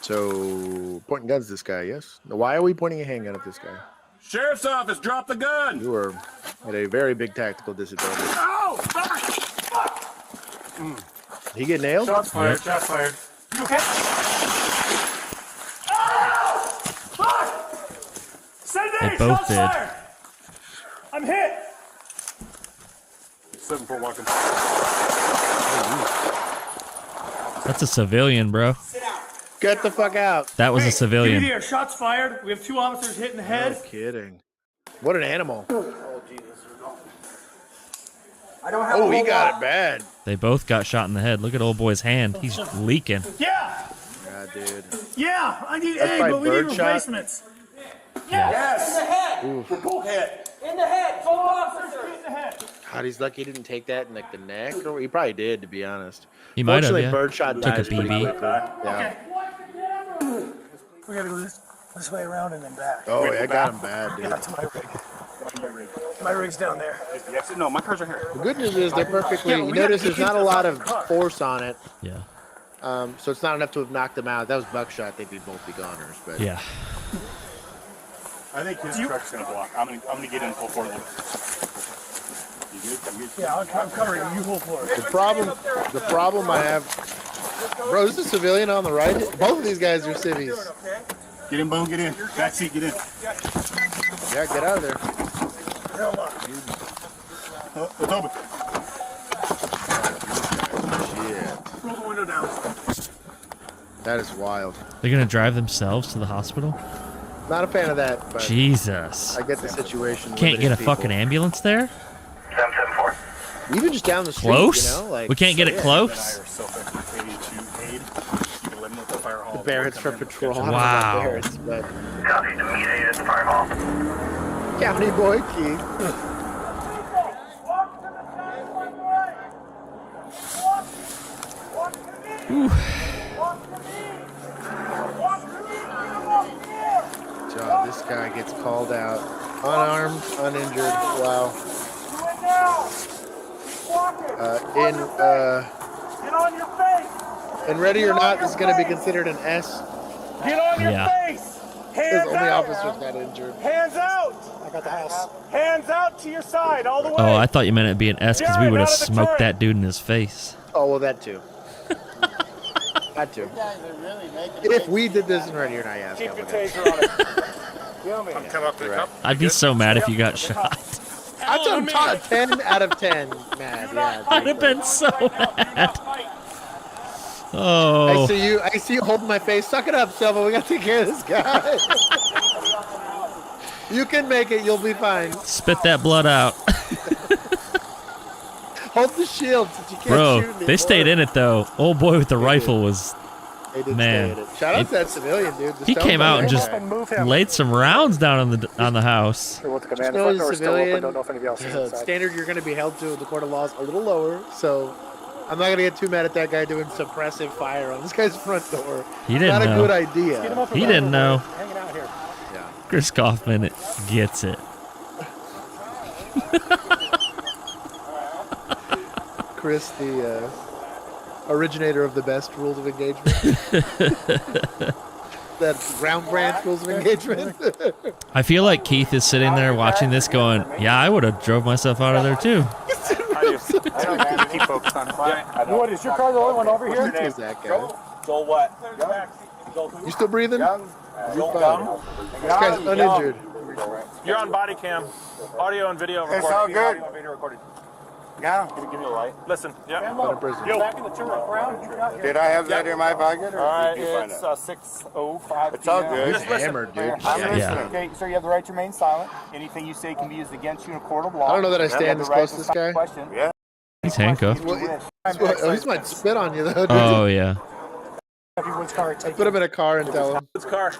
So, pointing guns at this guy, yes? Now, why are we pointing a handgun at this guy? Sheriff's office, drop the gun! You are at a very big tactical disadvantage. Ow! Did he get nailed? Shots fired, shots fired. You okay? Cindy, They both shots did. fired! I'm hit! 7-4 walking. That's a civilian, bro. Get the fuck out. That was a civilian. Give me the air. Shots fired. We have 2 officers hit in the head. No kidding. What an animal. Oh, Jesus. I don't have Oh, he got it bad. They both got shot in the head. Look at old boy's hand. He's leaking. Yeah! Yeah, dude. Yeah! I need That's A, probably but we need bird shot. replacements. Yes! In the head! Oof. We're both hit. In the head! Both officers in the head! God, he's lucky he didn't take that in like the neck. Or he probably did, to be honest. He might have, Fortunately, yeah. Birdshot Took a dies pretty BB. quickly. Yeah. We gotta go this way around and then back. Oh, yeah, I got him bad, dude. Get to my rig. My rig's down there. No, my cars are here. The good news is they're perfectly. Yeah, You we notice gotta there's not a keep lot the of car. force on it. Yeah. So it's not enough to have knocked them out. If that was buckshot, they'd be both be goners. But Yeah. I think his truck's gonna block. I'm gonna get in full forward. You good? You good? Yeah, I'm covering you. You hold for it. the problem I have, bro, this is a civilian on the right. Both of these guys are civvies. Get in, Bone. Get in. Back seat. Get in. Yeah, get out of there. It's open. Shit, Roll the window down. that is wild. They're gonna drive themselves to the hospital. Not a fan of that, but Jesus. I get the situation. Can't get a limiting fucking ambulance there. 774. people. Even just down the street, Close? you know, like We can't get it close. The Barrett's for patrol. I don't know Wow. about Barrett's, but Copy to meet at the fire hall. County Boy Keith. This guy gets called out. Unarmed, uninjured. Wow. Get on your face! In Ready or Not, this is going to be considered an S. Get on your Yeah. face! Because Hands only out! officers got injured. Hands out! I got the house. Hands out to your side, all the way. Oh, I thought you meant it'd be an S because we Jared, would have out of the smoked turret. that dude in his face. Oh, well, that too. That too. If we did this in Ready or Not, yeah. Keep your taser on it. I'm coming up to the cup. I'd be so mad if you got shot. I'm 10 out of 10 mad. Yeah, I'd have been so mad. Oh. I see you holding my face. Suck it up, Silva. We got to take care of this guy. You can make it. You'll be fine. Spit that blood out. Hold the shield since you can't shoot Bro, anymore. they stayed in it though. Old boy with the rifle was, They did man. stay in it. Shout out to that civilian, dude. The He stone came out and guy. just laid some rounds down on the house. With the command Snow front is door still civilian. open, don't know if anybody else is inside. Standard you're going to be held to in the court of law is a little lower, so I'm not going to get too mad at that guy doing suppressive fire on this guy's front door. He didn't Not know. a good idea. He didn't know. Hanging out here. Yeah. Chris Kaufman gets it. Chris, the originator of the best rules of engagement. That round branch rules of engagement. I feel like Keith is sitting there watching this going, yeah, I would have drove myself out of there too. Keep focused on fire. What, is your car the only one over here? Who's that guy? Joel what? You still breathing? You're fine. This guy's uninjured. You're on Bodycam. Audio and video recording. It's all good. Audio and video recording. Yeah. Give me a light. Listen. Yeah. Out of prison. Back in the turret ground. Did I have that in my pocket? Or All right. did you find It's it? 6:05. It's all good. He's hammered, dude. I'm Yeah. listening. Okay, so you have the right to remain silent. Anything you say can be used against you in a court of law. I don't know that I You have stand the this right close to this guy. question. Yeah. He's handcuffed. Well, he might spit on you, though. Dude. Oh, yeah. Everyone's car, take Put him in a car and tell him. This car.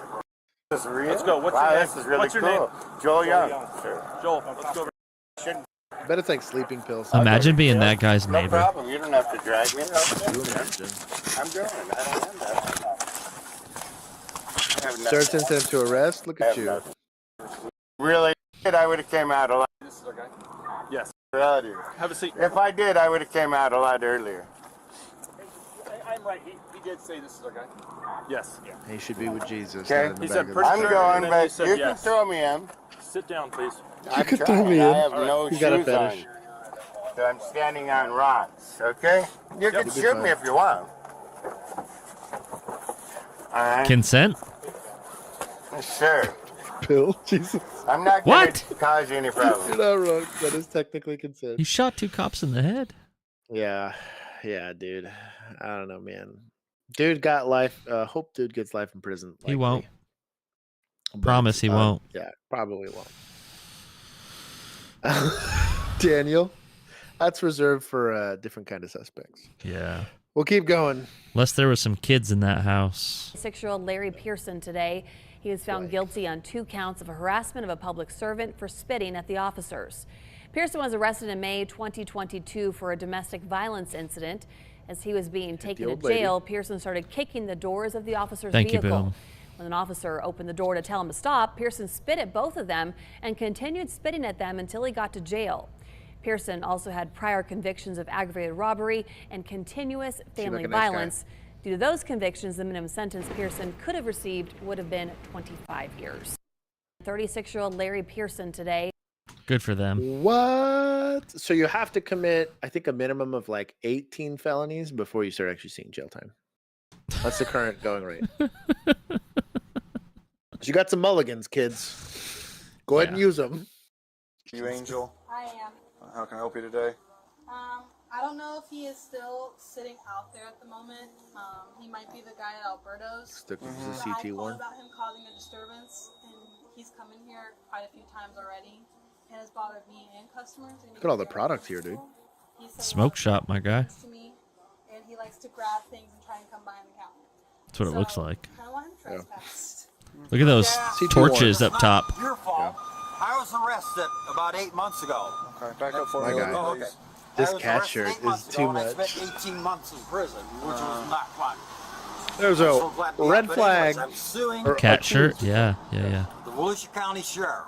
This is real? Let's go. What's Wow, your name? this is really What's your cool. name? Joel Young. Sure. Joel, let's go. I bet it's like sleeping pills. Imagine being that guy's No neighbor. problem. You don't have to drag me. You imagine. I'm doing it. I don't have that. I have nothing. Search incident to arrest. Look at you. Really? I would have came out a lot. This is our guy. Yes. earlier. Have a seat. If I did, I would have came out a lot earlier. I'm right. He did say this is our guy. Yes. Yeah. He should be with Jesus. Okay. He said, I'm going, then but you said you yes. can throw me in. Sit down, please. I'm can throw trying. me in. I have All right. no You got a shoes on. fetish. So I'm standing on rocks, okay? You can shoot me if you want. All right. Consent? Sure. Bill, Jesus. I'm not going to cause you any problems. You're not wrong. That is technically consent. He shot 2 cops in the head. Yeah, dude. I don't know, man. Dude got life. Hope dude gets life in prison. He won't. But, Promise he won't. Yeah, probably won't. Daniel, that's reserved for different kind of suspects. Yeah. We'll keep going. Unless there was some kids in that house. 6-year-old Larry Pearson today. He was found guilty on 2 counts of harassment of a public servant for spitting at the officers. Pearson was arrested in May 2022 for a domestic violence incident. As he was being taken to jail, Pearson started kicking the doors of the officer's vehicle. Boom. When an officer opened the door to tell him to stop, Pearson spit at both of them and continued spitting at them until he got to jail. Pearson also had prior convictions of aggravated robbery and continuous family violence. Due to those convictions, the minimum sentence Pearson could have received would have been 25 years. 36-year-old Larry Pearson today. Good for them. What? So you have to commit, I think, a minimum of like 18 felonies before you start actually seeing jail time. That's the current going rate. You got some mulligans, kids. Go ahead and use them. You, Angel? I am. How can I help you today? I don't know if he is still sitting out there at the moment. He might be the guy at Alberto's. Stick with the I CT1. called about him causing a disturbance, and he's come in here quite a few times already, and has bothered me and customers. And Look at all the products here, dude. Smoke shop, my guy. to me, and he likes to grab things and try and come behind the counter. That's what it looks like. I want him trespassed. Look at those torches up top. Your fault. I was arrested about 8 months ago. Okay, back up for My me. guy. Oh, okay. This I was cat arrested shirt 8 months is ago, too and I much. spent 18 months in prison, which was not fun. There's I'm a so glad we red have, but flag. anyways, I'm suing. or Cat accused. shirt? Yeah. The Volusia County Sheriff.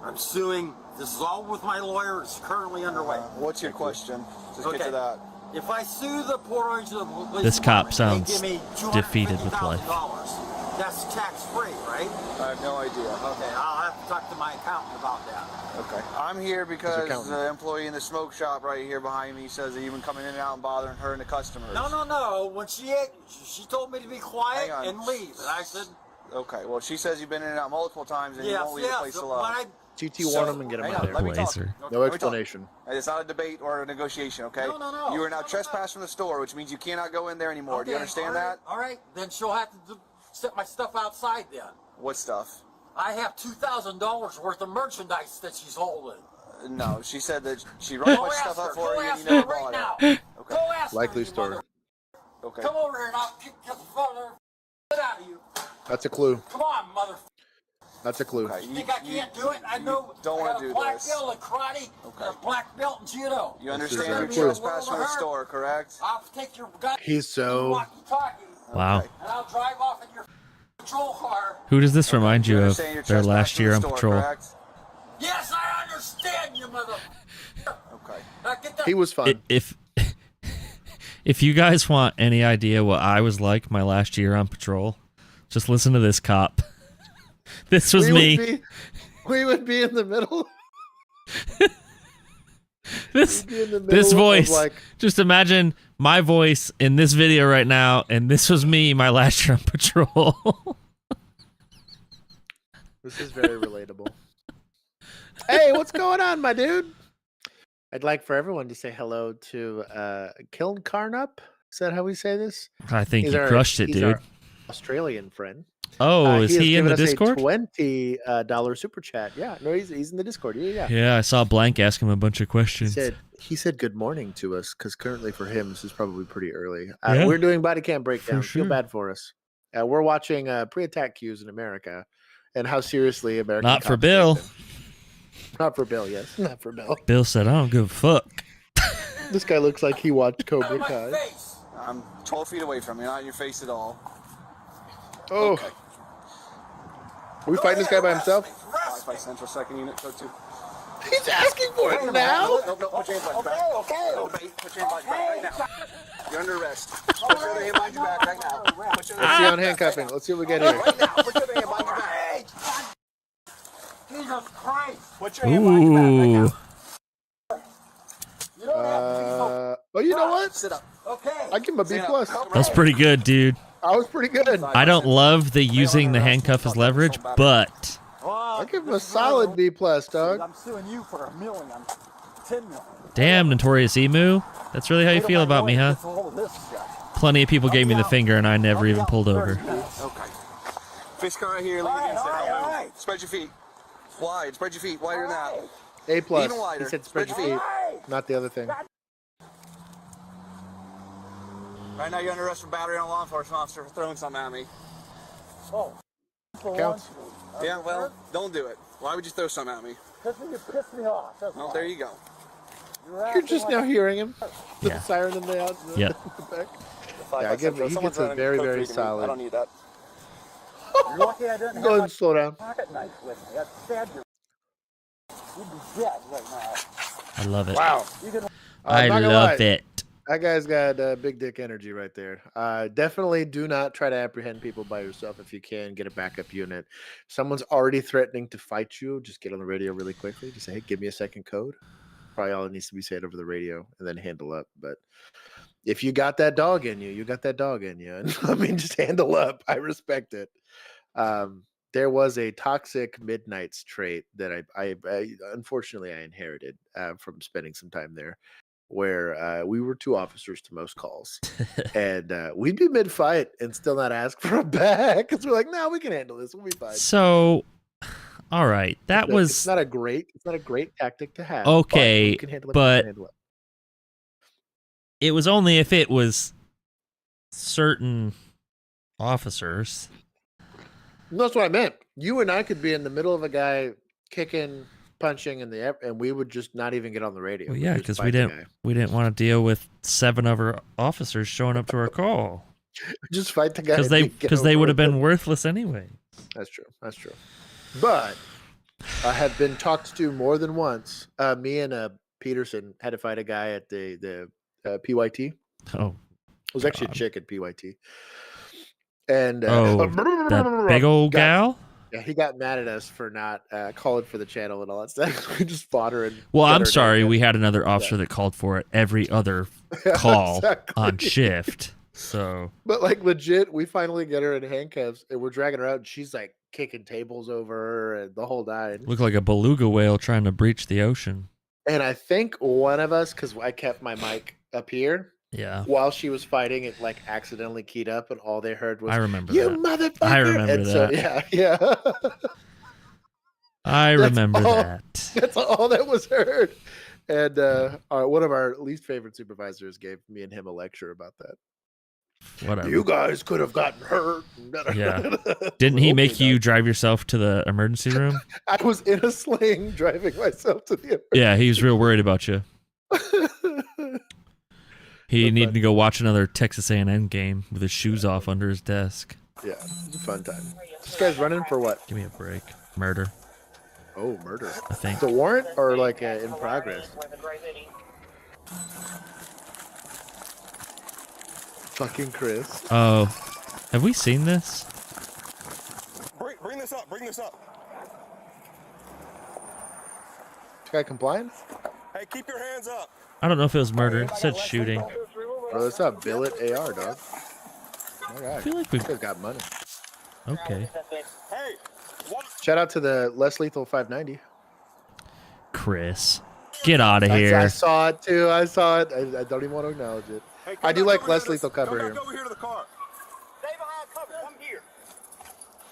I'm suing. This is all with my lawyer. It's currently underway. What's your question? Just get to that. If I sue the Port Orange Police This cop Department, they sounds give me defeated with life. $250,000. That's tax-free, right? I have no idea. Okay, I'll have to talk to my accountant about that. Okay. I'm here because the employee in the smoke shop right here behind me says that you've been coming in and out and bothering her and the customers. No. When she told me to be quiet and leave, and I said, okay. Well, she says you've been in and out multiple times and you won't leave the place alone. GT, warn him and get him out of there. Blazer. No explanation. It's not a debate or a negotiation, okay? No. You are now trespassing the store, which means you cannot go in there anymore. Okay, Do you understand that? All right. Then she'll have to set my stuff outside then. What stuff? I have $2,000 worth of merchandise that she's holding. No, she said that she wrote my stuff up for you and you never bought it. Okay. Go ask Likely her, story. Okay. Come over here and I'll kick the shit out of you. That's a clue. Come on, mother. That's a clue. You think I can't do it? I know. Don't want to do black this. belt in karate and a black belt in judo. You understand you're trespassing the store, correct? I'll take your gun. He's so... walkie-talkie, Wow. and I'll drive off in your patrol car. Who does this remind you of their last year on patrol? Yes, I understand you, mother. Okay. Now get that. He was fun. If you guys want any idea what I was like my last year on patrol, just listen to this cop. This was me. We would be in the middle. This voice. Like, just imagine my voice in this video right now, and this was me my last year on patrol. This is very relatable. Hey, what's going on, my dude? I'd like for everyone to say hello to Kiln Carnup. Is that how we say this? I think you crushed it, dude. Our Australian friend. Oh, is he in the Discord? $20 super chat. Yeah, no, he's in the Discord. Yeah. Yeah, I saw Blank ask him a bunch of questions. He said good morning to us because currently for him this is probably pretty early. Yeah. We're doing body cam breakdown. For sure. Feel bad for us. We're watching pre-attack cues in America and how seriously American. Not for cops Bill. take them. Not for Bill. Yes, not for Bill. Bill said, "I don't give a fuck." This guy looks like he watched Cobra Kai. I'm 12 feet away from you, not in your face at all. Oh. Okay. Are we fighting this guy by himself? By Central Second Unit, Code 2. He's asking for it now. No, put your hands behind your back. Okay. Put your hands behind your back right now. You're under arrest. Put your other hand behind your back right now. Let's see on handcuffing. Let's see what we get here. Right now. Put your other hand behind your back. Jesus Christ. Put your hand behind your back right Ooh. Oh, you know what? Sit up. Okay. I give him a B+. That's pretty good, dude. I was pretty good. I don't love the using the handcuff as leverage, but I give him a solid B+, dog. I'm suing you for $1 million. $10 million. damn, Notorious Emu. That's really how you feel about me, huh? Plenty of people gave me the finger, and I never even pulled over. Okay. Fish car right here. Lean against it. Spread your feet. Wide. Spread your feet. Wider than that. A+. Even wider. He said spread your feet, not the other thing. Right now you're under arrest for battery on a law enforcement officer for throwing something at me. Oh. Counts. Yeah, well, don't do it. Why would you throw something at me? Because you pissed me off. Well, there you go. You're just now hearing him. The Yeah. siren in the back. Yeah, he gets a very, very solid. I don't need that. You're lucky I didn't Go ahead have and slow down. my pocket knife with me. I'd stab you. You'd be dead right now. I love it. Wow. I not gonna love lie. it. That guy's got big dick energy right there. Definitely do not try to apprehend people by yourself if you can. Get a backup unit. If someone's already threatening to fight you, just get on the radio really quickly. Just say, hey, give me a second code. Probably all it needs to be said over the radio and then handle up. But if you got that dog in you, you got that dog in you. And I mean, just handle up. I respect it. There was a toxic midnights trait that I unfortunately I inherited from spending some time there, where we were two officers to most calls, and we'd be mid-fight and still not ask for a back because we're like, no, we can handle this. We'll be fine. So, all right, that was It's not a great tactic to have. okay, but we can handle it, but we can handle it. It was only if it was certain officers. That's what I meant. You and I could be in the middle of a guy kicking, punching in the air, and we would just not even get on the radio. Well, yeah, because we didn't want to deal with 7 other officers showing up to our call. Just fight the guy because they would have been worthless anyway. That's true. That's true. But I have been talked to more than once. Me and Peterson had to fight a guy at the PYT. Oh, it was actually a chick at PYT. And that big old gal. Yeah, he got mad at us for not calling for the channel and all that stuff. We just fought her. And well, I'm sorry. We had another officer that called for it every other call on shift. So, but like legit, we finally get her in handcuffs and we're dragging her out, and she's like kicking tables over her and the whole nine. Look like a beluga whale trying to breach the ocean. And I think one of us, because I kept my mic up here. Yeah. While she was fighting, it like accidentally keyed up, and all they heard was, I remember "You that. motherfucker!" I remember and that. So, yeah. I remember that. That's all that was heard. And one of our least favorite supervisors gave me and him a lecture about that. Whatever. You guys could have gotten hurt. Yeah. Didn't he make you drive yourself to the emergency room? I was in a sling driving myself to the emergency Yeah, he was real worried about you. He needed to go watch another Texas A&M game with his shoes off under his desk. Yeah, it's a fun time. This guy's running for what? Give me a break. Murder. Oh, murder. I think. The warrant or like in progress? Fucking Chris. Oh, have we seen this? Bring this up. Bring this up. This guy complying? Hey, keep your hands up. I don't know if it was murder. It said shooting. Bro, that's a billet AR, dog. My God. I feel like we've got money. Okay. Hey, shout out to the less lethal 590. Chris, get out of here. I saw it too. I saw it. I don't even want to acknowledge it. Hey, I do like less lethal cover here. Come over here to the car. Stay behind cover. Come here.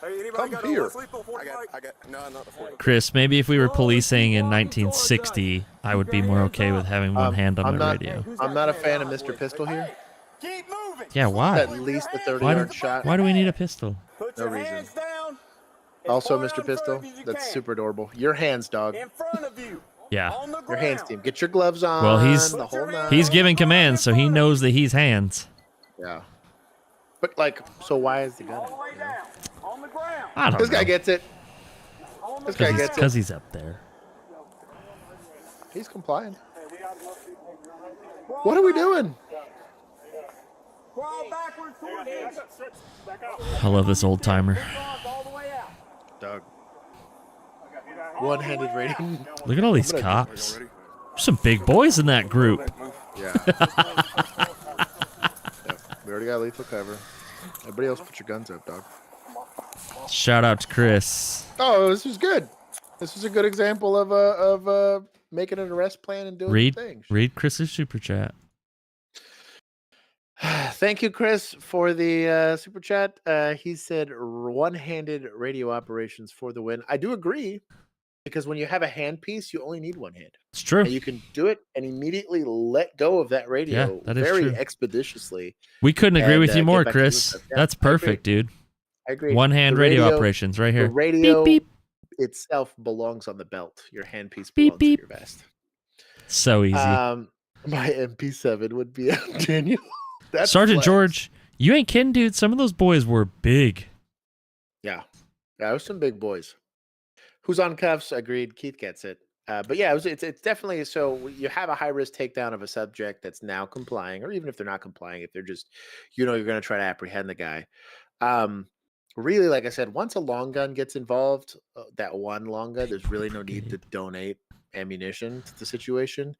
Hey, anybody Come got here. less lethal 45? I got. No, not the 40. Chris, maybe if we were policing in 1960, I would be more okay with having one hand on my radio. I'm not a fan of Mr. Pistol here. Keep moving. Yeah, why? At least the 30-yard shot. Why do we need a pistol? No reason. Also, Mr. Pistol, that's super adorable. Your hands, dog. In front of you. Yeah. Your hands, team. Get your gloves on. Well, the whole nine. he's giving commands, so he knows that he's hands. Yeah. But like, so why is the gun? I don't know. This guy gets it. This guy gets it. Because he's up there. He's complying. What are we doing? I love this old timer. Doug. One-handed rating. Look at all these cops. There's some big boys in that group. Yeah. We already got lethal cover. Everybody else put your guns up, dog. Shout out to Chris. Oh, this was good. This was a good example of making an arrest plan and doing things. Read Chris's super chat. Thank you, Chris, for the super chat. He said one-handed radio operations for the win. I do agree, because when you have a handpiece, you only need one hand. It's true. And you can do it and immediately let go of that radio that is very true. expeditiously. We couldn't agree with you get more, back to Chris. the- Yeah, That's perfect, dude. I agree. One-hand The radio operations right here. The radio Beep, beep. itself belongs on the belt. Your handpiece Beep, belongs beep. to your vest. So easy. My MP7 would be Daniel. That's Sergeant flex. George, you ain't kidding, dude. Some of those boys were big. Yeah, there's some big boys. Who's on cuffs? Agreed. Keith gets it. But yeah, it's definitely so. You have a high risk takedown of a subject that's now complying, or even if they're not complying, if they're just, you're going to try to apprehend the guy. Really, like I said, once a long gun gets involved, that one long gun, there's really no need to donate ammunition to the situation.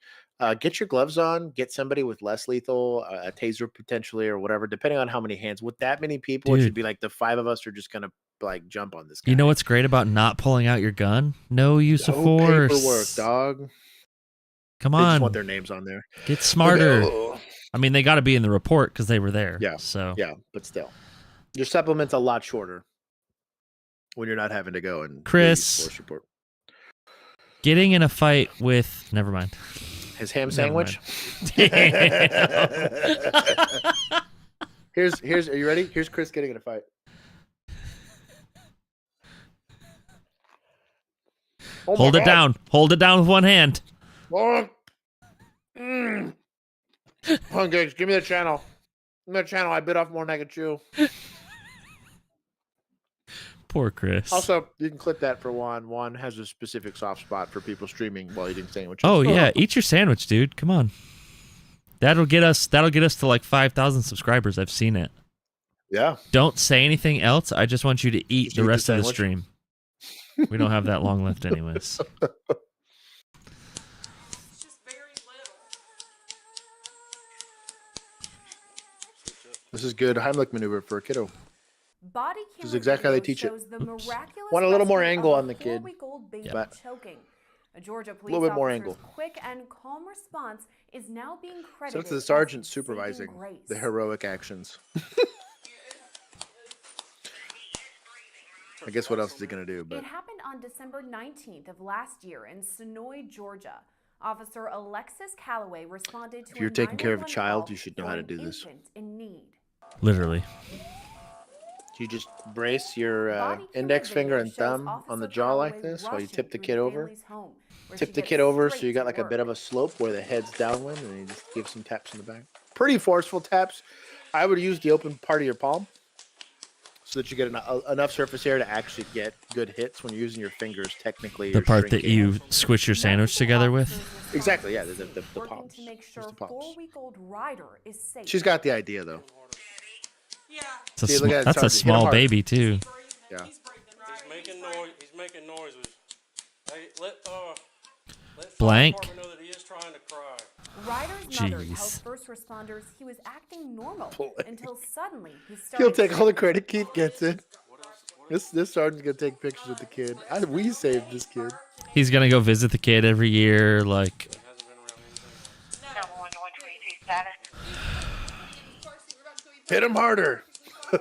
Get your gloves on. Get somebody with less lethal, a taser potentially, or whatever, depending on how many hands. With that many people, it Dude. should be like the 5 of us are just gonna like jump on this guy. You know what's great about not pulling out your gun? No use of No force. paperwork, dog. Come They on. just want their names on there. Get smarter. Oh. I mean, they got to be in the report because they were there. Yeah. So Yeah, but still, your supplement's a lot shorter when you're not having to go and do Chris. your force report. Getting in a fight with. Never mind. His ham Never sandwich. Here's. Are you ready? Here's Chris getting in a fight. Oh Hold my it God. down. Hold it down with one hand. Oh. Come on, Gigs, give me the channel. Give me the channel. I bit off more than I could chew. Poor Chris. Also, you can clip that for Juan. Juan has a specific soft spot for people streaming while eating sandwiches. Oh yeah, eat your sandwich, dude. Come on. That'll get us to like 5,000 subscribers. I've seen it. Yeah. Don't say anything else. I just want you to eat Just the eat rest the of the sandwich. stream. We don't have that long left anyways. This is good Heimlich maneuver for a kiddo. Body This is exactly how they teach it. shows the miraculous Want a little more rescue angle of on the a kid. 4-week-old baby But choking. A Georgia police little bit more officer's angle. quick and calm response is now being So credited. it's the as sergeant a saving supervising grace. the heroic actions. I guess what else is he going to do? But It happened on December 19th of last year in Sonoy, Georgia. Officer Alexis Calloway responded to if you're taking care of a child, you should know how to do this. In need. Literally. You just brace your index finger and thumb on the jaw like this while you tip the kid over. Tip the kid over so you got like a bit of a slope where the head's downwind, and you just give some taps in the back. Pretty forceful taps. I would use the open part of your palm so that you get enough surface area to actually get good hits. When you're using your fingers, technically The you're part that shrinking. you squish your sandwich together with. Exactly, yeah, the palms. To make sure Just the palms. 4-week-old Ryder is safe. She's got the idea though. It's a See, look at it, that's a Sergeant. Hit him small hard. baby too. Yeah. He's making noise. He's making noises. Hey, let Blank. Fire department know that he is trying to cry. Ryder's mother Jeez. tells first responders he was acting normal until suddenly he started. He'll take all the credit. Keith gets it. This sergeant's gonna take pictures with the kid. We saved this kid. He's gonna go visit the kid every year, like. Hit him harder.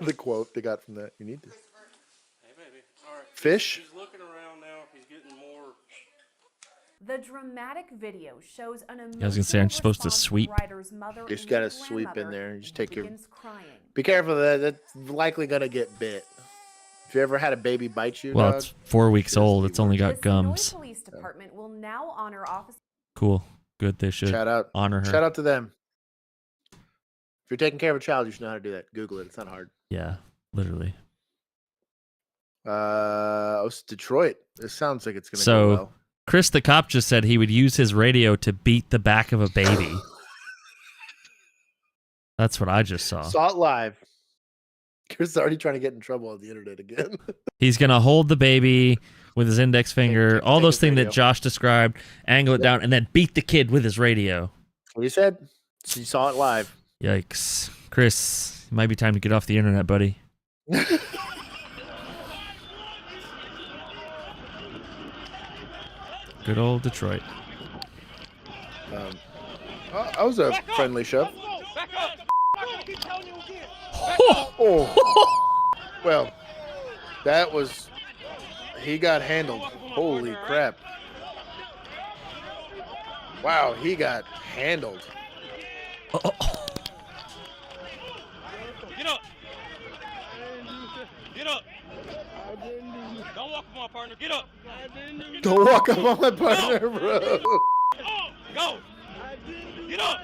The quote they got from that. You need to. Hey, baby. All right. Fish. He's looking around now. He's getting more. The dramatic video shows an I was gonna say, aren't you supposed to sweep? Mother You just and gotta late sweep in grandmother there. You just take your. begins crying. Be careful. That's likely gonna get bit. If you ever had a baby bite you, Well, dog, it's 4 weeks old. It's only got The gums. Sonoy Police Department will now honor officer. Cool. Good. They should shout out. honor her. Shout out to them. If you're taking care of a child, you should know how to do that. Google it. It's not hard. Yeah, literally. It's Detroit. This sounds like it's gonna go So, well. Chris the cop just said he would use his radio to beat the back of a baby. That's what I just saw. Saw it live. Chris is already trying to get in trouble on the internet again. He's gonna hold the baby with his index finger, all take those his things radio. that Josh described, angle it down, and then beat the kid with his radio. What he said. He saw it live. Yikes. Chris, it might be time to get off the internet, buddy. Good old Detroit. That was a friendly shove. Oh. Well, that was. He got handled. Holy crap. Wow, he got handled. Get up. Get up. Don't walk up my partner. Get up. Don't walk up on my partner, bro. Go. Get up.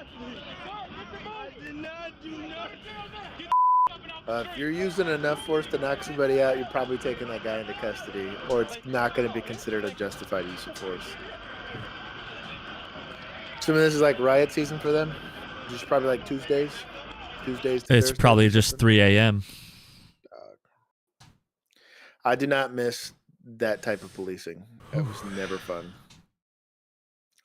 If you're using enough force to knock somebody out, you're probably taking that guy into custody, or it's not going to be considered a justified use of force. Assuming this is like riot season for them, just probably like Tuesdays to It's Thursdays probably or just something. 3 a.m. I do not miss that type of policing. That was never fun.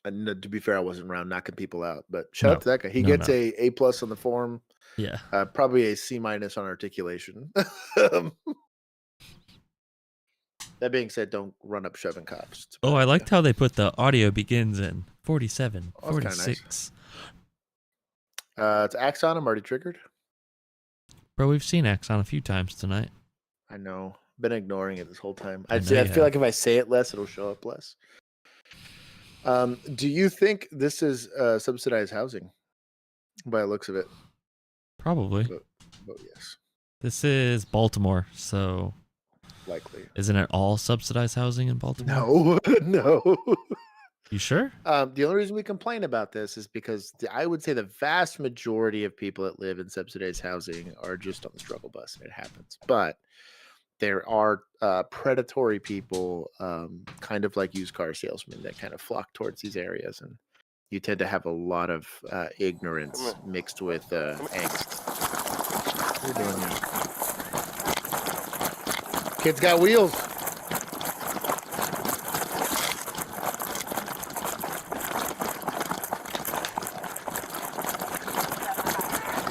And to be fair, I wasn't around knocking people out, but shout out to that guy. He gets a A+ on the form. Yeah. Probably a C- on articulation. That being said, don't run up shoving cops. Oh, I liked how they put the audio begins in 47, Oh, that's kinda 46. It's Axon. I'm already triggered. Bro, we've seen Axon a few times tonight. I know. Been ignoring it this whole time. I I know you feel like if I say it less, it'll show up less. Do you think this is subsidized housing? By the looks of it. Probably. But yes. This is Baltimore, so likely. Isn't it all subsidized housing in Baltimore? No, no. You sure? The only reason we complain about this is because I would say the vast majority of people that live in subsidized housing are just on the struggle bus, and it happens. But there are predatory people, kind of like used car salesmen, that kind of flock towards these areas, and you tend to have a lot of ignorance mixed with angst. What are you doing here? Kid's got wheels.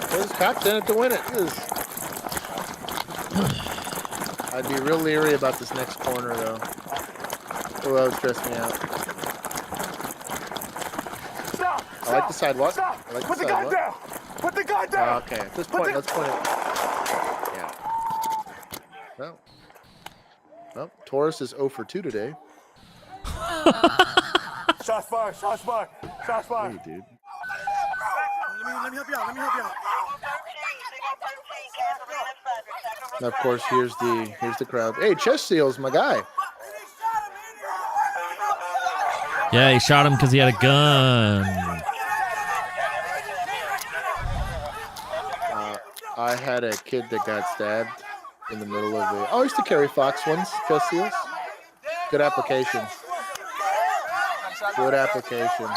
There's cops in it to win it. I'd be real leery about this next corner, though. Oh, that would stress me out. Stop! I like the sidewalk. Stop! I like Put the the gun sidewalk. down! Put the gun down! Okay, at this point, let's point it. Yeah. Well, Taurus is 0 for 2 today. Shots fired! Shots fired! Shots fired! Hey, dude. Let me help you out. Let me help you out. And of course, here's the crowd. Hey, chest seals, my guy. Yeah, he shot him because he had a gun. I had a kid that got stabbed in the middle of the. I used to carry Fox ones, chest seals. Good application. Good application.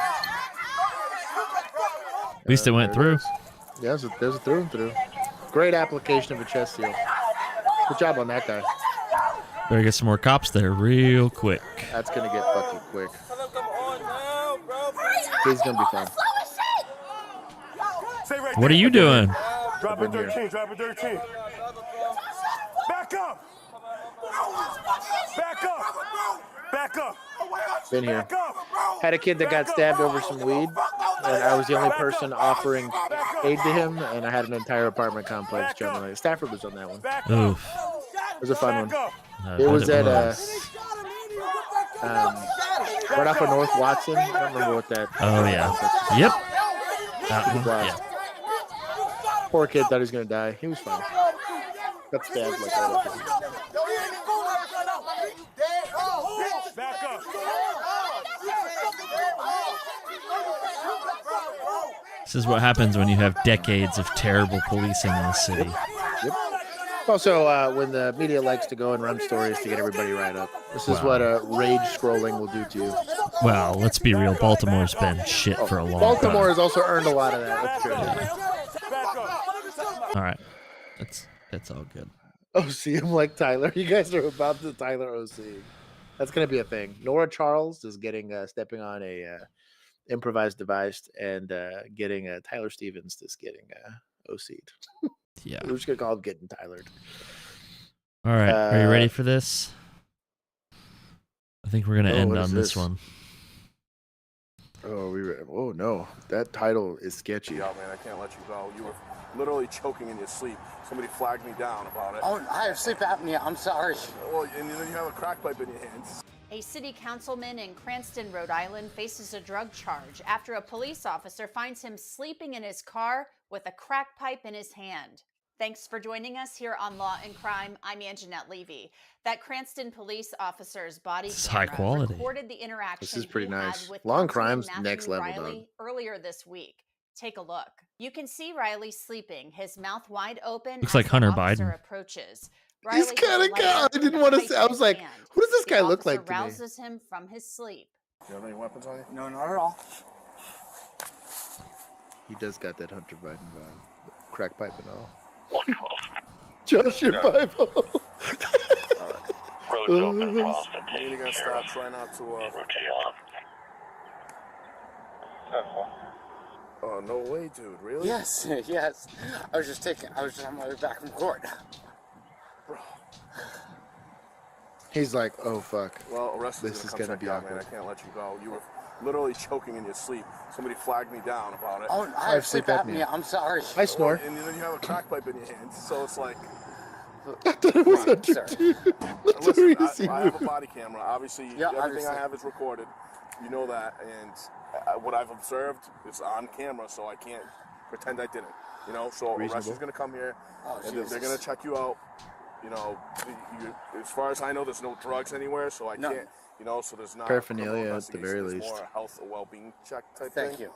At least it went through. Yeah, there's a through and through. Great application of a chest seal. Good job on that guy. Better get some more cops there real quick. That's gonna get fucking quick. He's gonna be fun. What are you doing? Drop it 13, drop it 13. Back up! Back up! Back up! Been here. Had a kid that got stabbed over some weed, and I was the only person offering aid to him, and I had an entire apartment complex jumping on it. Stafford was on that one. Oof. It was a fun one. It was at right off of North Watson. I don't remember what that. Oh yeah. Yep. Yeah. Poor kid thought he was gonna die. He was fine. Got stabbed like that. Back up. This is what happens when you have decades of terrible policing in the city. Yep. Also, when the media likes to go and run stories to get everybody riled up. This is what rage scrolling will do to you. Well, let's be real. Baltimore's been shit for a long time. Baltimore has also earned a lot of that. That's true. All right. That's all good. OC him like Tyler. You guys are about to Tyler OC. That's going to be a thing. Nora Charles is getting stepping on a improvised device and getting Tyler Stevens just getting OC'd. Yeah. We're just going to call him getting Tylered. All right. Are you ready for this? I think we're going to end on this one. Oh, oh no, that title is sketchy. Yeah, man, I can't let you go. You were literally choking in your sleep. Somebody flagged me down about it. Oh, I have sleep apnea. I'm sorry. Well, and then you have a crack pipe in your hands. A city councilman in Cranston, Rhode Island faces a drug charge after a police officer finds him sleeping in his car with a crack pipe in his hand. Thanks for joining us here on Law and Crime. I'm Anjanette Levy. That Cranston police officer's body camera recorded the interaction This is pretty nice. with Law and Crime's Matthew next level, Riley dog. earlier this week. Take a look. You can see Riley sleeping, his mouth wide open. Looks like Hunter Biden. Approaches. He's kind of God. I didn't want to say. I was like, who does this guy look like to me? Rouses him from his sleep. You have any weapons on you? No, not at all. He does got that Hunter Biden vibe. Crack pipe and all. Josh, your Bible. You're gonna stop. Try not to. Oh no way, dude! Really? Yes, yes. I was just on my way back from court. Bro. He's like, oh fuck. Well, arrest this is gonna be awkward. Man, I can't let you go. You were literally choking in your sleep. Somebody flagged me down about it. Oh, I have sleep apnea. I'm sorry. I snore. And then you have a crack pipe in your hands, so it's like. I thought it was sir. Listen, I have a body camera. Obviously, everything I have is recorded. You know that, and what I've observed is on camera, so I can't pretend I didn't. You know, so arrest is going to come here, and they're going to check you out. You know, as far as I know, there's no drugs anywhere, so I can't. You know, so there's not paraphernalia at the very least. More a health or well-being check type Thank thing. you.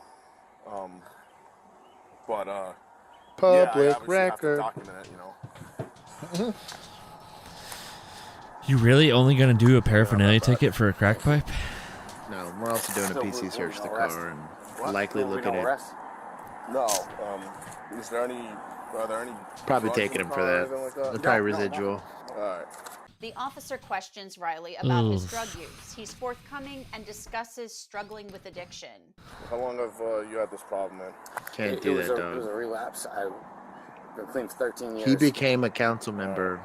But public yeah, I record. have to document it, you know. You really only gonna do a paraphernalia ticket for a crack pipe? No, we're also doing a PC search of the car and likely looking at. No. Is there any? Are there any? Probably taking him for that. Like probably residual. All right. The officer questions Riley about his drug use. He's forthcoming and discusses struggling with addiction. How long have you had this problem, man? Can't do that, dog. It was a relapse. I've been clean for 13 years. He became a council member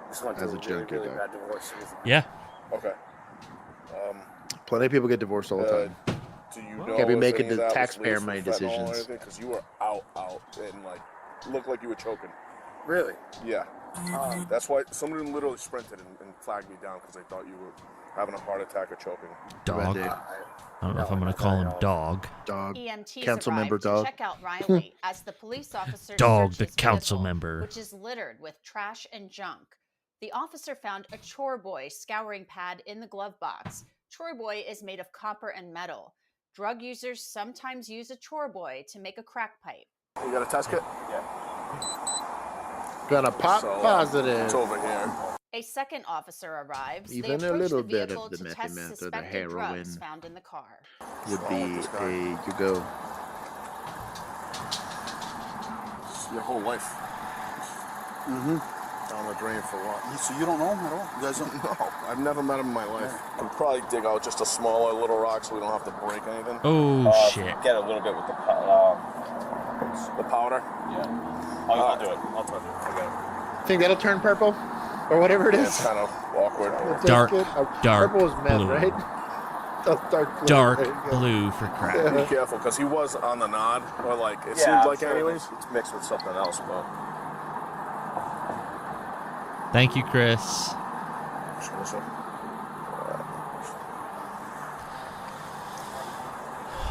Just went as through a junkie, really dog. bad divorce. Yeah. Okay. Plenty of people get divorced all the time. Do you know? Can't be if making any of the that was taxpayer laced money with fentanyl or decisions. anything? Because you were out, and like looked like you were choking. Really? Yeah. That's why somebody literally sprinted and flagged me down because they thought you were having a heart attack or choking. Dog. I don't know if I'm gonna call him dog. Dog. EMTs Council member arrived to dog. check out Riley as the police officer Dog, searched the his council vehicle, member. which is littered with trash and junk. The officer found a chore boy scouring pad in the glove box. Chore boy is made of copper and metal. Drug users sometimes use a chore boy to make a crack pipe. You got a test kit? Yeah. Gonna pop positive. It's over here. A second officer arrives. Even they a approach little the bit vehicle of the to meth test or the suspected heroin drugs found in the car. would be you go. Your whole life. Mm-hmm. Down the drain for what? So you don't know him at all? You guys don't? No, I've never met him in my life. Could probably dig out just a smaller little rock so we don't have to break anything. Oh shit! Get a little bit with the powder. Yeah, I'll do it. I'll try to do it. I got it. Think that'll turn purple, or whatever it is. Yeah, it's kind of awkward. Dark purple is meth, blue. right? That's dark blue. Dark There you go. blue for crack. Be careful, because he was on the nod, or like it Yeah, seemed I'm like sure anyways. It's mixed with something else, but. Thank you, Chris.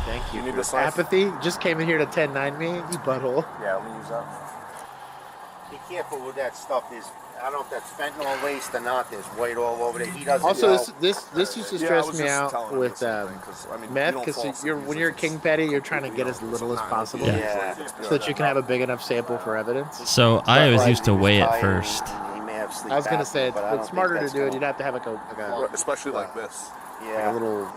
Thank you. You need for this knife? apathy. Just came in here to 10-9 me. You butthole. Yeah, let me use that. Be careful with that stuff. There's, I don't know if that's fentanyl laced or not. There's white all over there. He doesn't Also, know. this used to Yeah, I stress was me just out telling him with the same thing, 'cause, I mean, meth, you don't because falsely you're when you're a king petty, you're trying to get as little as possible, Yeah. so that you can have a big enough sample for evidence. So I always used to weigh it first. He may have sleep I was gonna apnea, say but I don't it's think smarter to that's do it. gonna- You'd have to have like a especially like this. like a little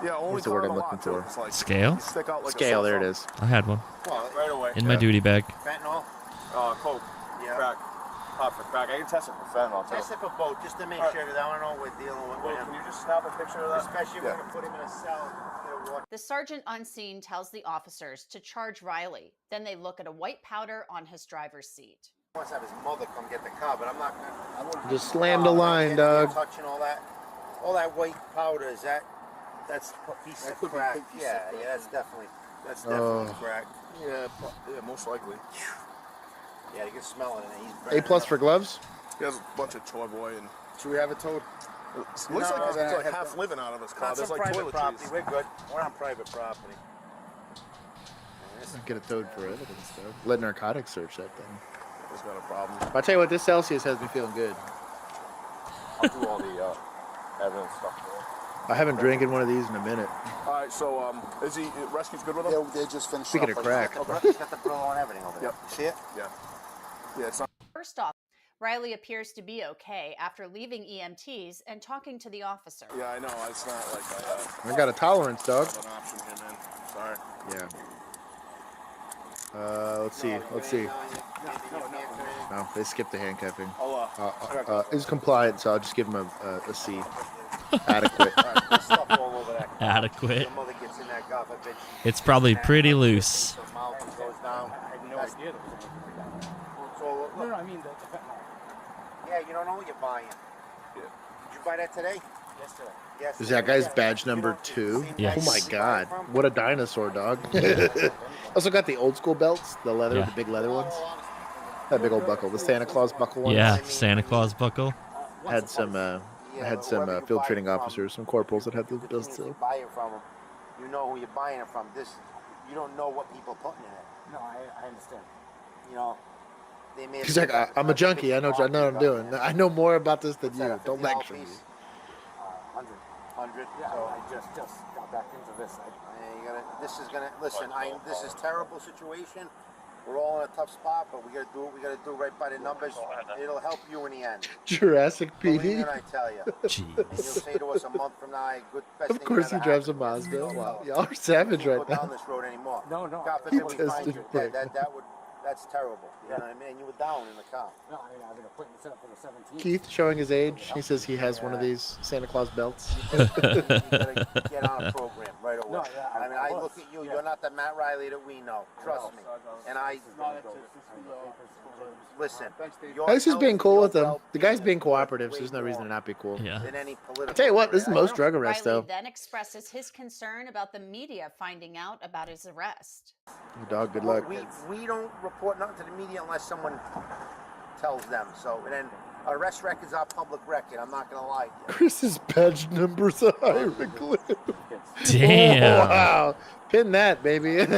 Yeah, only what's the word car I'm in a looking lot, too. for? It's like Scale? you stick out like a Scale. sore There it thumb. is. I had one Well, right away. in my duty bag. Fentanyl? Coke, Yeah. crack, pot for crack. I can test it for fentanyl too. Test it for both, just to make sure that I don't know what we're dealing with. Wait, can you just snap a picture of that? Especially if we're going to put him in a cell. The sergeant on scene tells the officers to charge Riley. Then they look at a white powder on his driver's seat. He wants to have his mother come get the car, but I'm not going to. Just slam the line, dog. Touching all that white powder, is that's a piece of crack. Yeah, that's definitely crack. Yeah, most likely. Yeah, you can smell it. And he's A+ for gloves. He has a bunch of toy boy and. Should we have it towed? Looks like he's like half living out of his car. Not There's some like private property. toiletries. We're good. We're on private property. Get it towed for evidence, though. Let narcotics search that thing. He's got a problem. But I tell you what, this Celsius has me feeling good. I'll do all the evidence stuff. I haven't drank in one of these in a minute. All right, so is he rescue's good with him? Yeah, they just finished. Speaking of crack. He's got the brillo and everything over there. Yep. You see it? Yeah. Yeah, it's not. First off, Riley appears to be okay after leaving EMTs and talking to the officer. Yeah, I know. It's not like I got a tolerance, dog. an option here, man. Sorry. Yeah. Let's see. Let's see. No, they skipped the handcuffing. He's compliant, so I'll just give him a C. Adequate. Adequate. Your mother gets in that golf, I bet she- It's probably pretty loose. Her mouth goes down. I had no idea. So, No, I mean the fentanyl. yeah, you don't know what you're buying. Did you buy that today? Yesterday. Yes. Is that guy's badge number 2? Yes. Oh my god. What a dinosaur, dog. Also got the old school belts, the leather, Yeah. the big leather ones. That big old buckle, the Santa Claus buckle ones. Yeah, Santa Claus buckle. Had some field training officers, some corporals that had those bills If too. you buy it from them, you know who you're buying it from. You don't know what people are putting in it. No, I understand. You know, they may. He's like, I'm a junkie. I know what I'm doing. I know more about this than you. Don't lecture me. 100. Yeah, So, I just got back into this. this is gonna listen. This is terrible situation, We're all in a tough spot, but we got to do what we got to do right by the numbers. It'll help you in the end. Jurassic Believe PD. me, I tell you. Jeez. And you'll say to us a month from now, good best Of thing course he ever drives a happened. Mazda. Wow, y'all are savage right Go down now. this road anymore. No, no. God He forbid we find tested you. quick. That's terrible. You know what I mean? And you were down in the car. No, I mean, I've been appointment set up for the 17th. Keith showing his age. He says he has one of these Santa Claus belts. You gotta get on a program right away. No, yeah, I mean, I look at you. You're not the Matt Riley that we know. Trust me. And listen. He's just being cool with them. The guy's being cooperative, so there's no reason to not be cool. Yeah. I'll tell you what, this is the most drug arrests, Riley though. then expresses his concern about the media finding out about his arrest. Your dog, good luck. We don't report nothing to the media unless someone tells them. So, and then arrest records are public record. I'm not gonna lie to you. Chris's badge number's a hieroglyph. Damn. Oh, wow. Pin that, baby. Not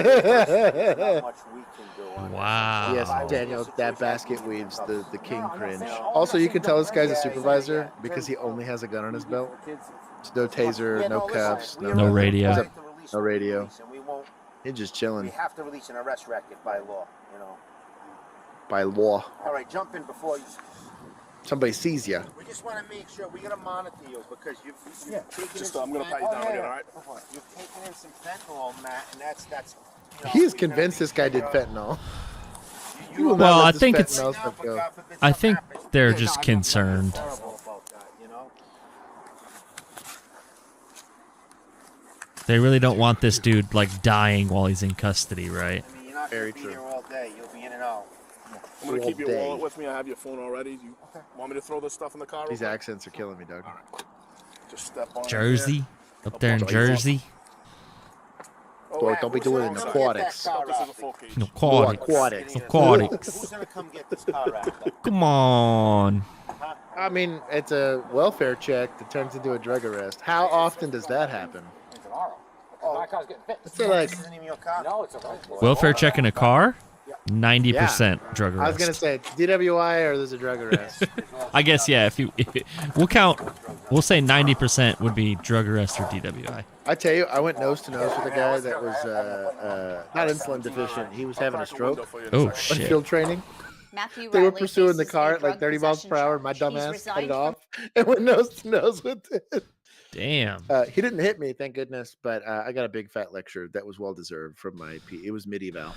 much we can do on it. Wow. Yes, Daniel, that basket weaves the king cringe. Also, you can tell this guy's a supervisor because he only has a gun on his belt. There's no taser, no cuffs, No radio. No radio. And we won't. He's just We chilling have to release an arrest record by law. You know. by law. All right, jump in before you. Somebody sees you. We just want to make sure we gotta monitor you because you've taken Just, in I'm gonna pat you down again, all right? You've taken in some fentanyl, Matt, and that's. You know, He is convinced this guy did fentanyl. You will not Well, let I this think it's. fentanyl stuff go. I think they're just concerned. terrible about that, you know. They really don't want this dude like dying while he's in custody, right? I mean, you're not Very gonna be true. here all day. You'll be in and out. I'm gonna keep your All day. wallet with me. I have your phone already. You want me to throw this stuff in the car? These real quick? accents are killing me, Doug. Just step on it Jersey, up there in Jersey. Jersey. Boy, don't be doing the aquatics. Stop this as a full cage. Aquatics. Aquatics. Aquatics. Who's gonna come get this car out? Come on. I mean, it's a welfare check that turns into a drug arrest. How often does that happen? Tomorrow. My car's getting fixed. So like, This isn't even your car. No, it's a rental. Welfare check in a car? 90% drug I was gonna arrest. say DWI or there's a drug arrest. I guess yeah. We'll say 90% would be drug arrest or DWI. I tell you, I went nose to nose with a guy that was not insulin deficient. He was having a stroke. Oh On shit. field training. Matthew They were Riley pursuing the faces car a at like drug 30 miles per possession hour. My charge. dumb He's ass cut it resigned off and went nose to nose with it. Damn. He didn't hit me, thank goodness, but I got a big fat lecture that was well deserved from my It was mid-eval.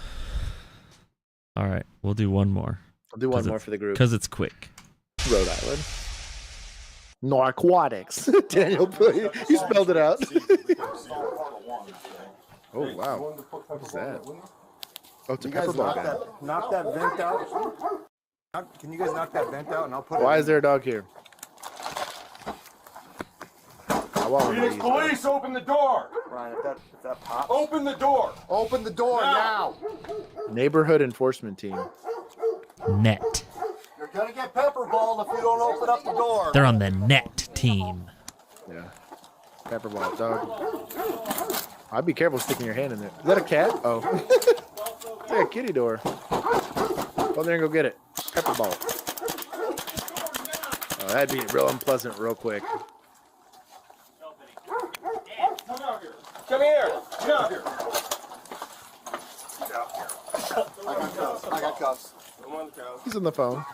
All right, we'll do one more. I'll do one more for the group. Because it's quick. Rhode Island. Narcotics. Daniel, you spelled it out. Oh, wow. What is that? Oh, it's a pepper ball gun. Knock that vent out. Can you guys knock that vent out and I'll put it Why in. is there a dog here? I want one of Phoenix these, police, open the door. Ryan, if that pops. Open the door. Open the door now. Neighborhood enforcement team. Net. You're gonna get pepperballed if you don't open up the door. They're on the net team. Yeah. Pepper ball, dog. I'd be careful sticking your hand in there. Is that a cat? Oh. It's like a kitty door. Go there and go get it. Pepper ball. Oh, that'd be real unpleasant real quick. Come here. Get out here. I got cuffs. I'm on the couch. He's on the phone.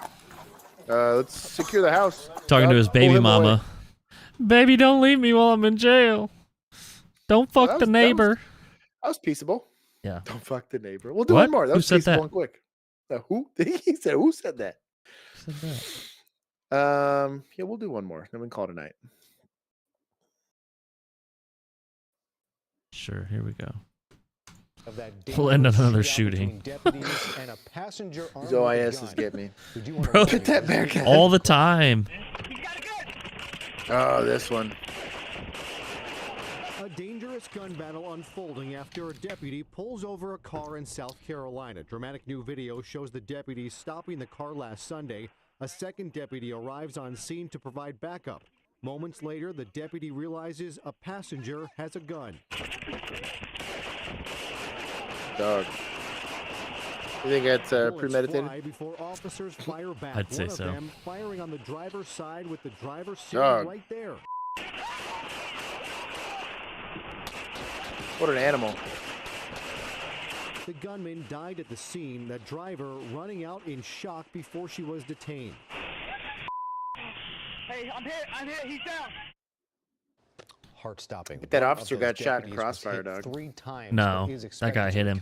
Let's secure the house. Talking to his Pull baby him mama. away. Baby, don't leave me while I'm in jail. Don't fuck That the was- neighbor. That was peaceable. Yeah. Don't fuck the neighbor. We'll do What? one more. That Who was said peaceable that? and quick. Who? He said, who said that? Yeah, we'll do one more. Then we can call it a night. Sure, here we go. Of that We'll end on dangerous another shootout shooting. between deputies and a passenger armed These with a OISs gun. get me. Did you want to Bro, know Get that back at All the time. Oh, this one. A dangerous gun battle unfolding after a deputy pulls over a car in South Carolina. Dramatic new video shows the deputies stopping the car last Sunday. A second deputy arrives on scene to provide backup. Moments later, the deputy realizes a passenger has a gun. Dog. You think that's Bullets premeditated? fly before officers fire back. I'd say One of so. them firing on the driver's side with the driver sitting Dog. right there. What an animal. The gunman died at the scene, the driver running out in shock before she was detained. Hey, I'm hit, he's down. Heart-stopping. That officer got shot in crossfire, dog. 3 times. No, that guy hit him.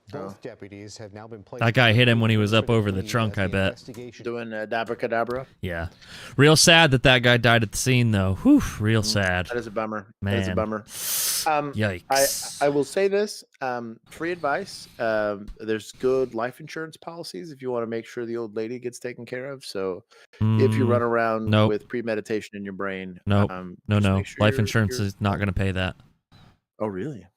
Both deputies have now been placed. That guy hit him when he was up over the trunk, I bet. Doing abracadabra. Yeah. Real sad that guy died at the scene, though. Whew, real sad. That is a bummer. Man. That is a bummer. Yikes. I will say this, free advice. There's good life insurance policies if you want to make sure the old lady gets taken care of. So if you run around with premeditation in your brain. No. Sure life insurance is not going to pay that. Oh, really?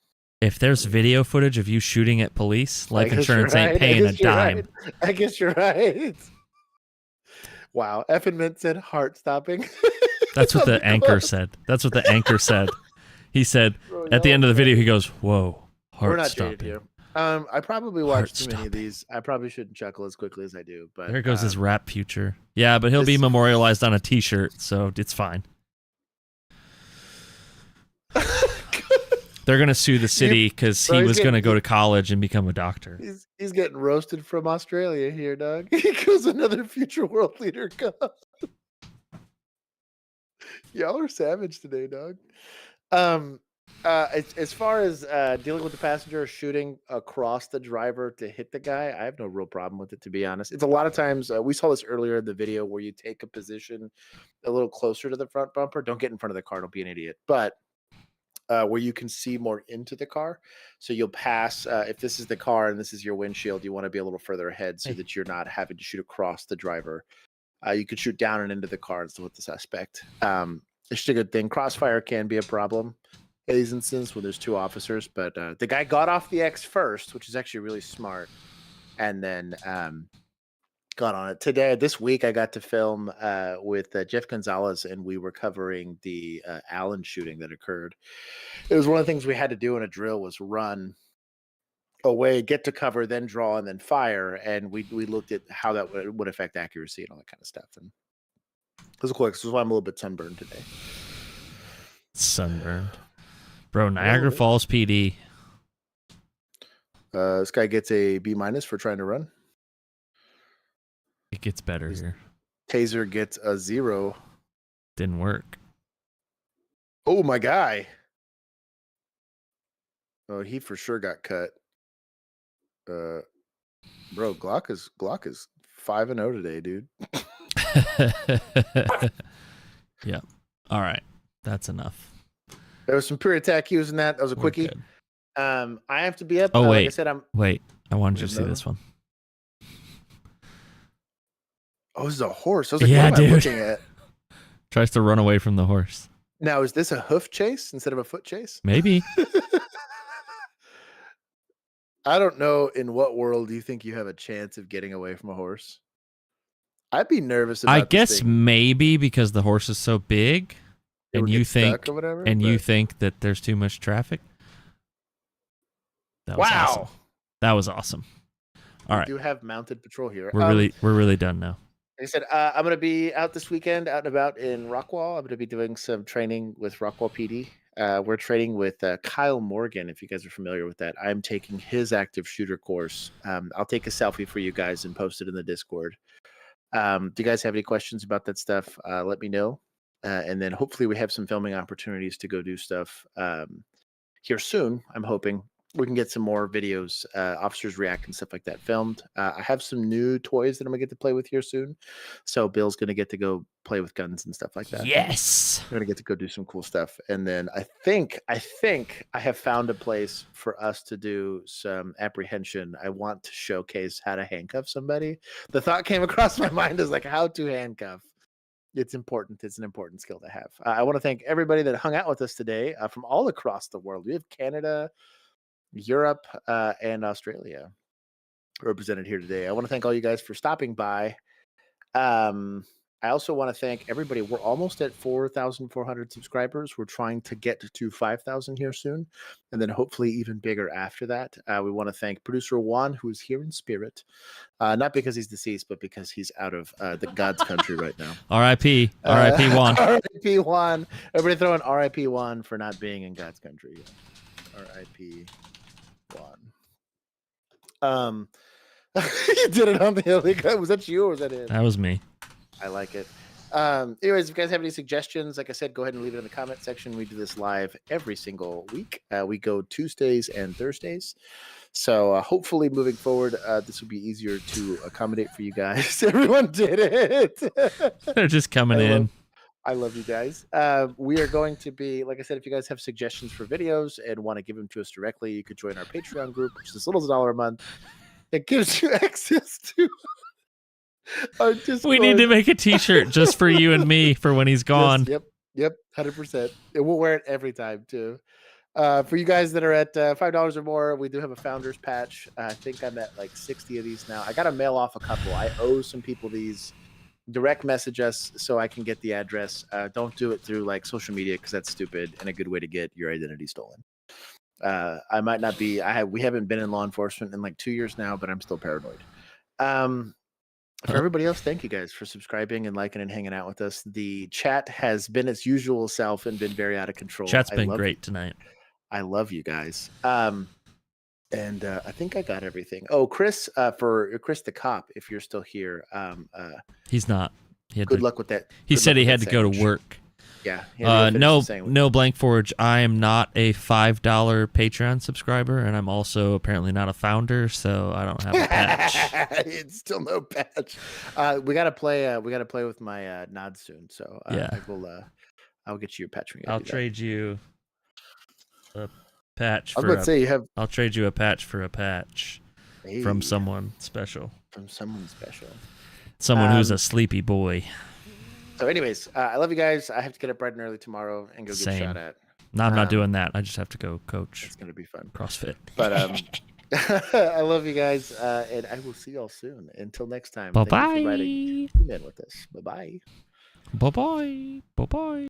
If there's video footage of you shooting at police, life insurance ain't paying a dime. Right. I guess you're right. Wow. Effin Mint said heart stopping. That's what the anchor said. That's what the anchor said. He said at the end of the video, he goes, "Whoa, heart We're not stopping." jaded here. I probably watched too many of these. I probably shouldn't chuckle as quickly as I do. But there goes his rap future. Yeah, but he'll be memorialized on a T-shirt, so it's fine. They're gonna sue the city because he was gonna go to college and become a doctor. He's getting roasted from Australia here, dog. He goes another future world leader comes. Y'all are savage today, dog. As far as dealing with the passenger shooting across the driver to hit the guy, I have no real problem with it, to be honest. It's a lot of times, we saw this earlier in the video, where you take a position a little closer to the front bumper. Don't get in front of the car. Don't be an idiot. But where you can see more into the car. So you'll pass, if this is the car and this is your windshield, you want to be a little further ahead so that you're not having to shoot across the driver. You could shoot down and into the car and still hit the suspect. It's just a good thing. Crossfire can be a problem in these instances when there's 2 officers, but the guy got off the X first, which is actually really smart, and then got on it. This week, I got to film with Jeff Gonzalez, and we were covering the Allen shooting that occurred. It was one of the things we had to do in a drill was run away, get to cover, then draw, and then fire. And we looked at how that would affect accuracy and all that kind of stuff. And it was cool. This is why I'm a little bit sunburned today. Sunburned. Bro, Niagara Falls PD. This guy gets a B- for trying to run. It gets better here. Taser gets a 0. Didn't work. Oh, my guy. Oh, he for sure got cut. Bro, Glock is 5-0 today, dude. Yeah. All right. That's enough. There was some pure attack cues in that. That was a quickie. I have to be up. Oh, wait. Like I said, Wait. I wanted you to see this one. Oh, this is a horse. I was like, yeah, what am I dude. looking at? Tries to run away from the horse. Now, is this a hoof chase instead of a foot chase? Maybe. I don't know in what world you think you have a chance of getting away from a horse. I'd be nervous about I guess maybe because the horse is so big and you think you think that there's too much traffic. That was awesome. That was awesome. All right. We do have mounted patrol here. We're really done now. Like I said, I'm going to be out this weekend, out and about in Rockwall. I'm going to be doing some training with Rockwall PD. We're training with Kyle Morgan, if you guys are familiar with that. I'm taking his active shooter course. I'll take a selfie for you guys and post it in the Discord. Do you guys have any questions about that stuff? Let me know. And then hopefully we have some filming opportunities to go do stuff here soon. I'm hoping we can get some more videos, officers react and stuff like that filmed. I have some new toys that I'm gonna get to play with here soon. So Bill's gonna get to go play with guns and stuff like that. Yes. We're gonna get to go do some cool stuff. And then I think I have found a place for us to do some apprehension. I want to showcase how to handcuff somebody. The thought came across my mind is like how to handcuff. It's important. It's an important skill to have. I want to thank everybody that hung out with us today from all across the world. We have Canada, Europe, and Australia represented here today. I want to thank all you guys for stopping by. I also want to thank everybody. We're almost at 4,400 subscribers. We're trying to get to 5,000 here soon, and then hopefully even bigger after that. We want to thank producer Juan, who is here in spirit, not because he's deceased, but because he's out of the God's country right now. R.I.P. R.I.P. Juan. R.I.P. Juan. Everybody throw an R.I.P. Juan for not being in God's country. R.I.P. Juan. You did it on the illegal. Was that you or was that it? That was me. I like it. Anyways, if you guys have any suggestions, like I said, go ahead and leave it in the comment section. We do this live every single week. We go Tuesdays and Thursdays. So hopefully moving forward, this will be easier to accommodate for you guys. Everyone did it. They're just coming in. I love you guys. We are going to be, like I said, if you guys have suggestions for videos and want to give them to us directly, you could join our Patreon group, which is as little as $1 a month. It gives you access to our Discord. We need to make a t-shirt just for you and me for when he's gone. Yep, 100%. And we'll wear it every time too. For you guys that are at $5 or more, we do have a founders patch. I think I'm at like 60 of these now. I got to mail off a couple. I owe some people these. Direct message us so I can get the address. Don't do it through like social media because that's stupid and a good way to get your identity stolen. I might not be. We haven't been in law enforcement in like 2 years now, but I'm still paranoid. For everybody else, thank you guys for subscribing and liking and hanging out with us. The chat has been its usual self and been very out of control. Chat's been great tonight. I love you guys. And I think I got everything. Oh, Chris, for Chris the cop, if you're still here. He's not. Good luck with that. He said he had to go to work. Yeah. No blank forge. I am not a $5 Patreon subscriber, and I'm also apparently not a founder, so I don't have a patch. It's still no patch. We gotta play. We gotta play with my nod soon. So yeah, I'll get you your patch. I'll trade you a patch. I was about to say you have. I'll trade you a patch for a patch from someone special. From someone special. Someone who's a sleepy boy. So, anyways, I love you guys. I have to get up bright and early tomorrow and go get shot at. No, I'm not doing that. I just have to go coach. It's gonna be fun. CrossFit. But I love you guys, and I will see y'all soon. Until next time. Bye bye. Thank you for writing with us. Bye bye. Bye bye. Bye bye.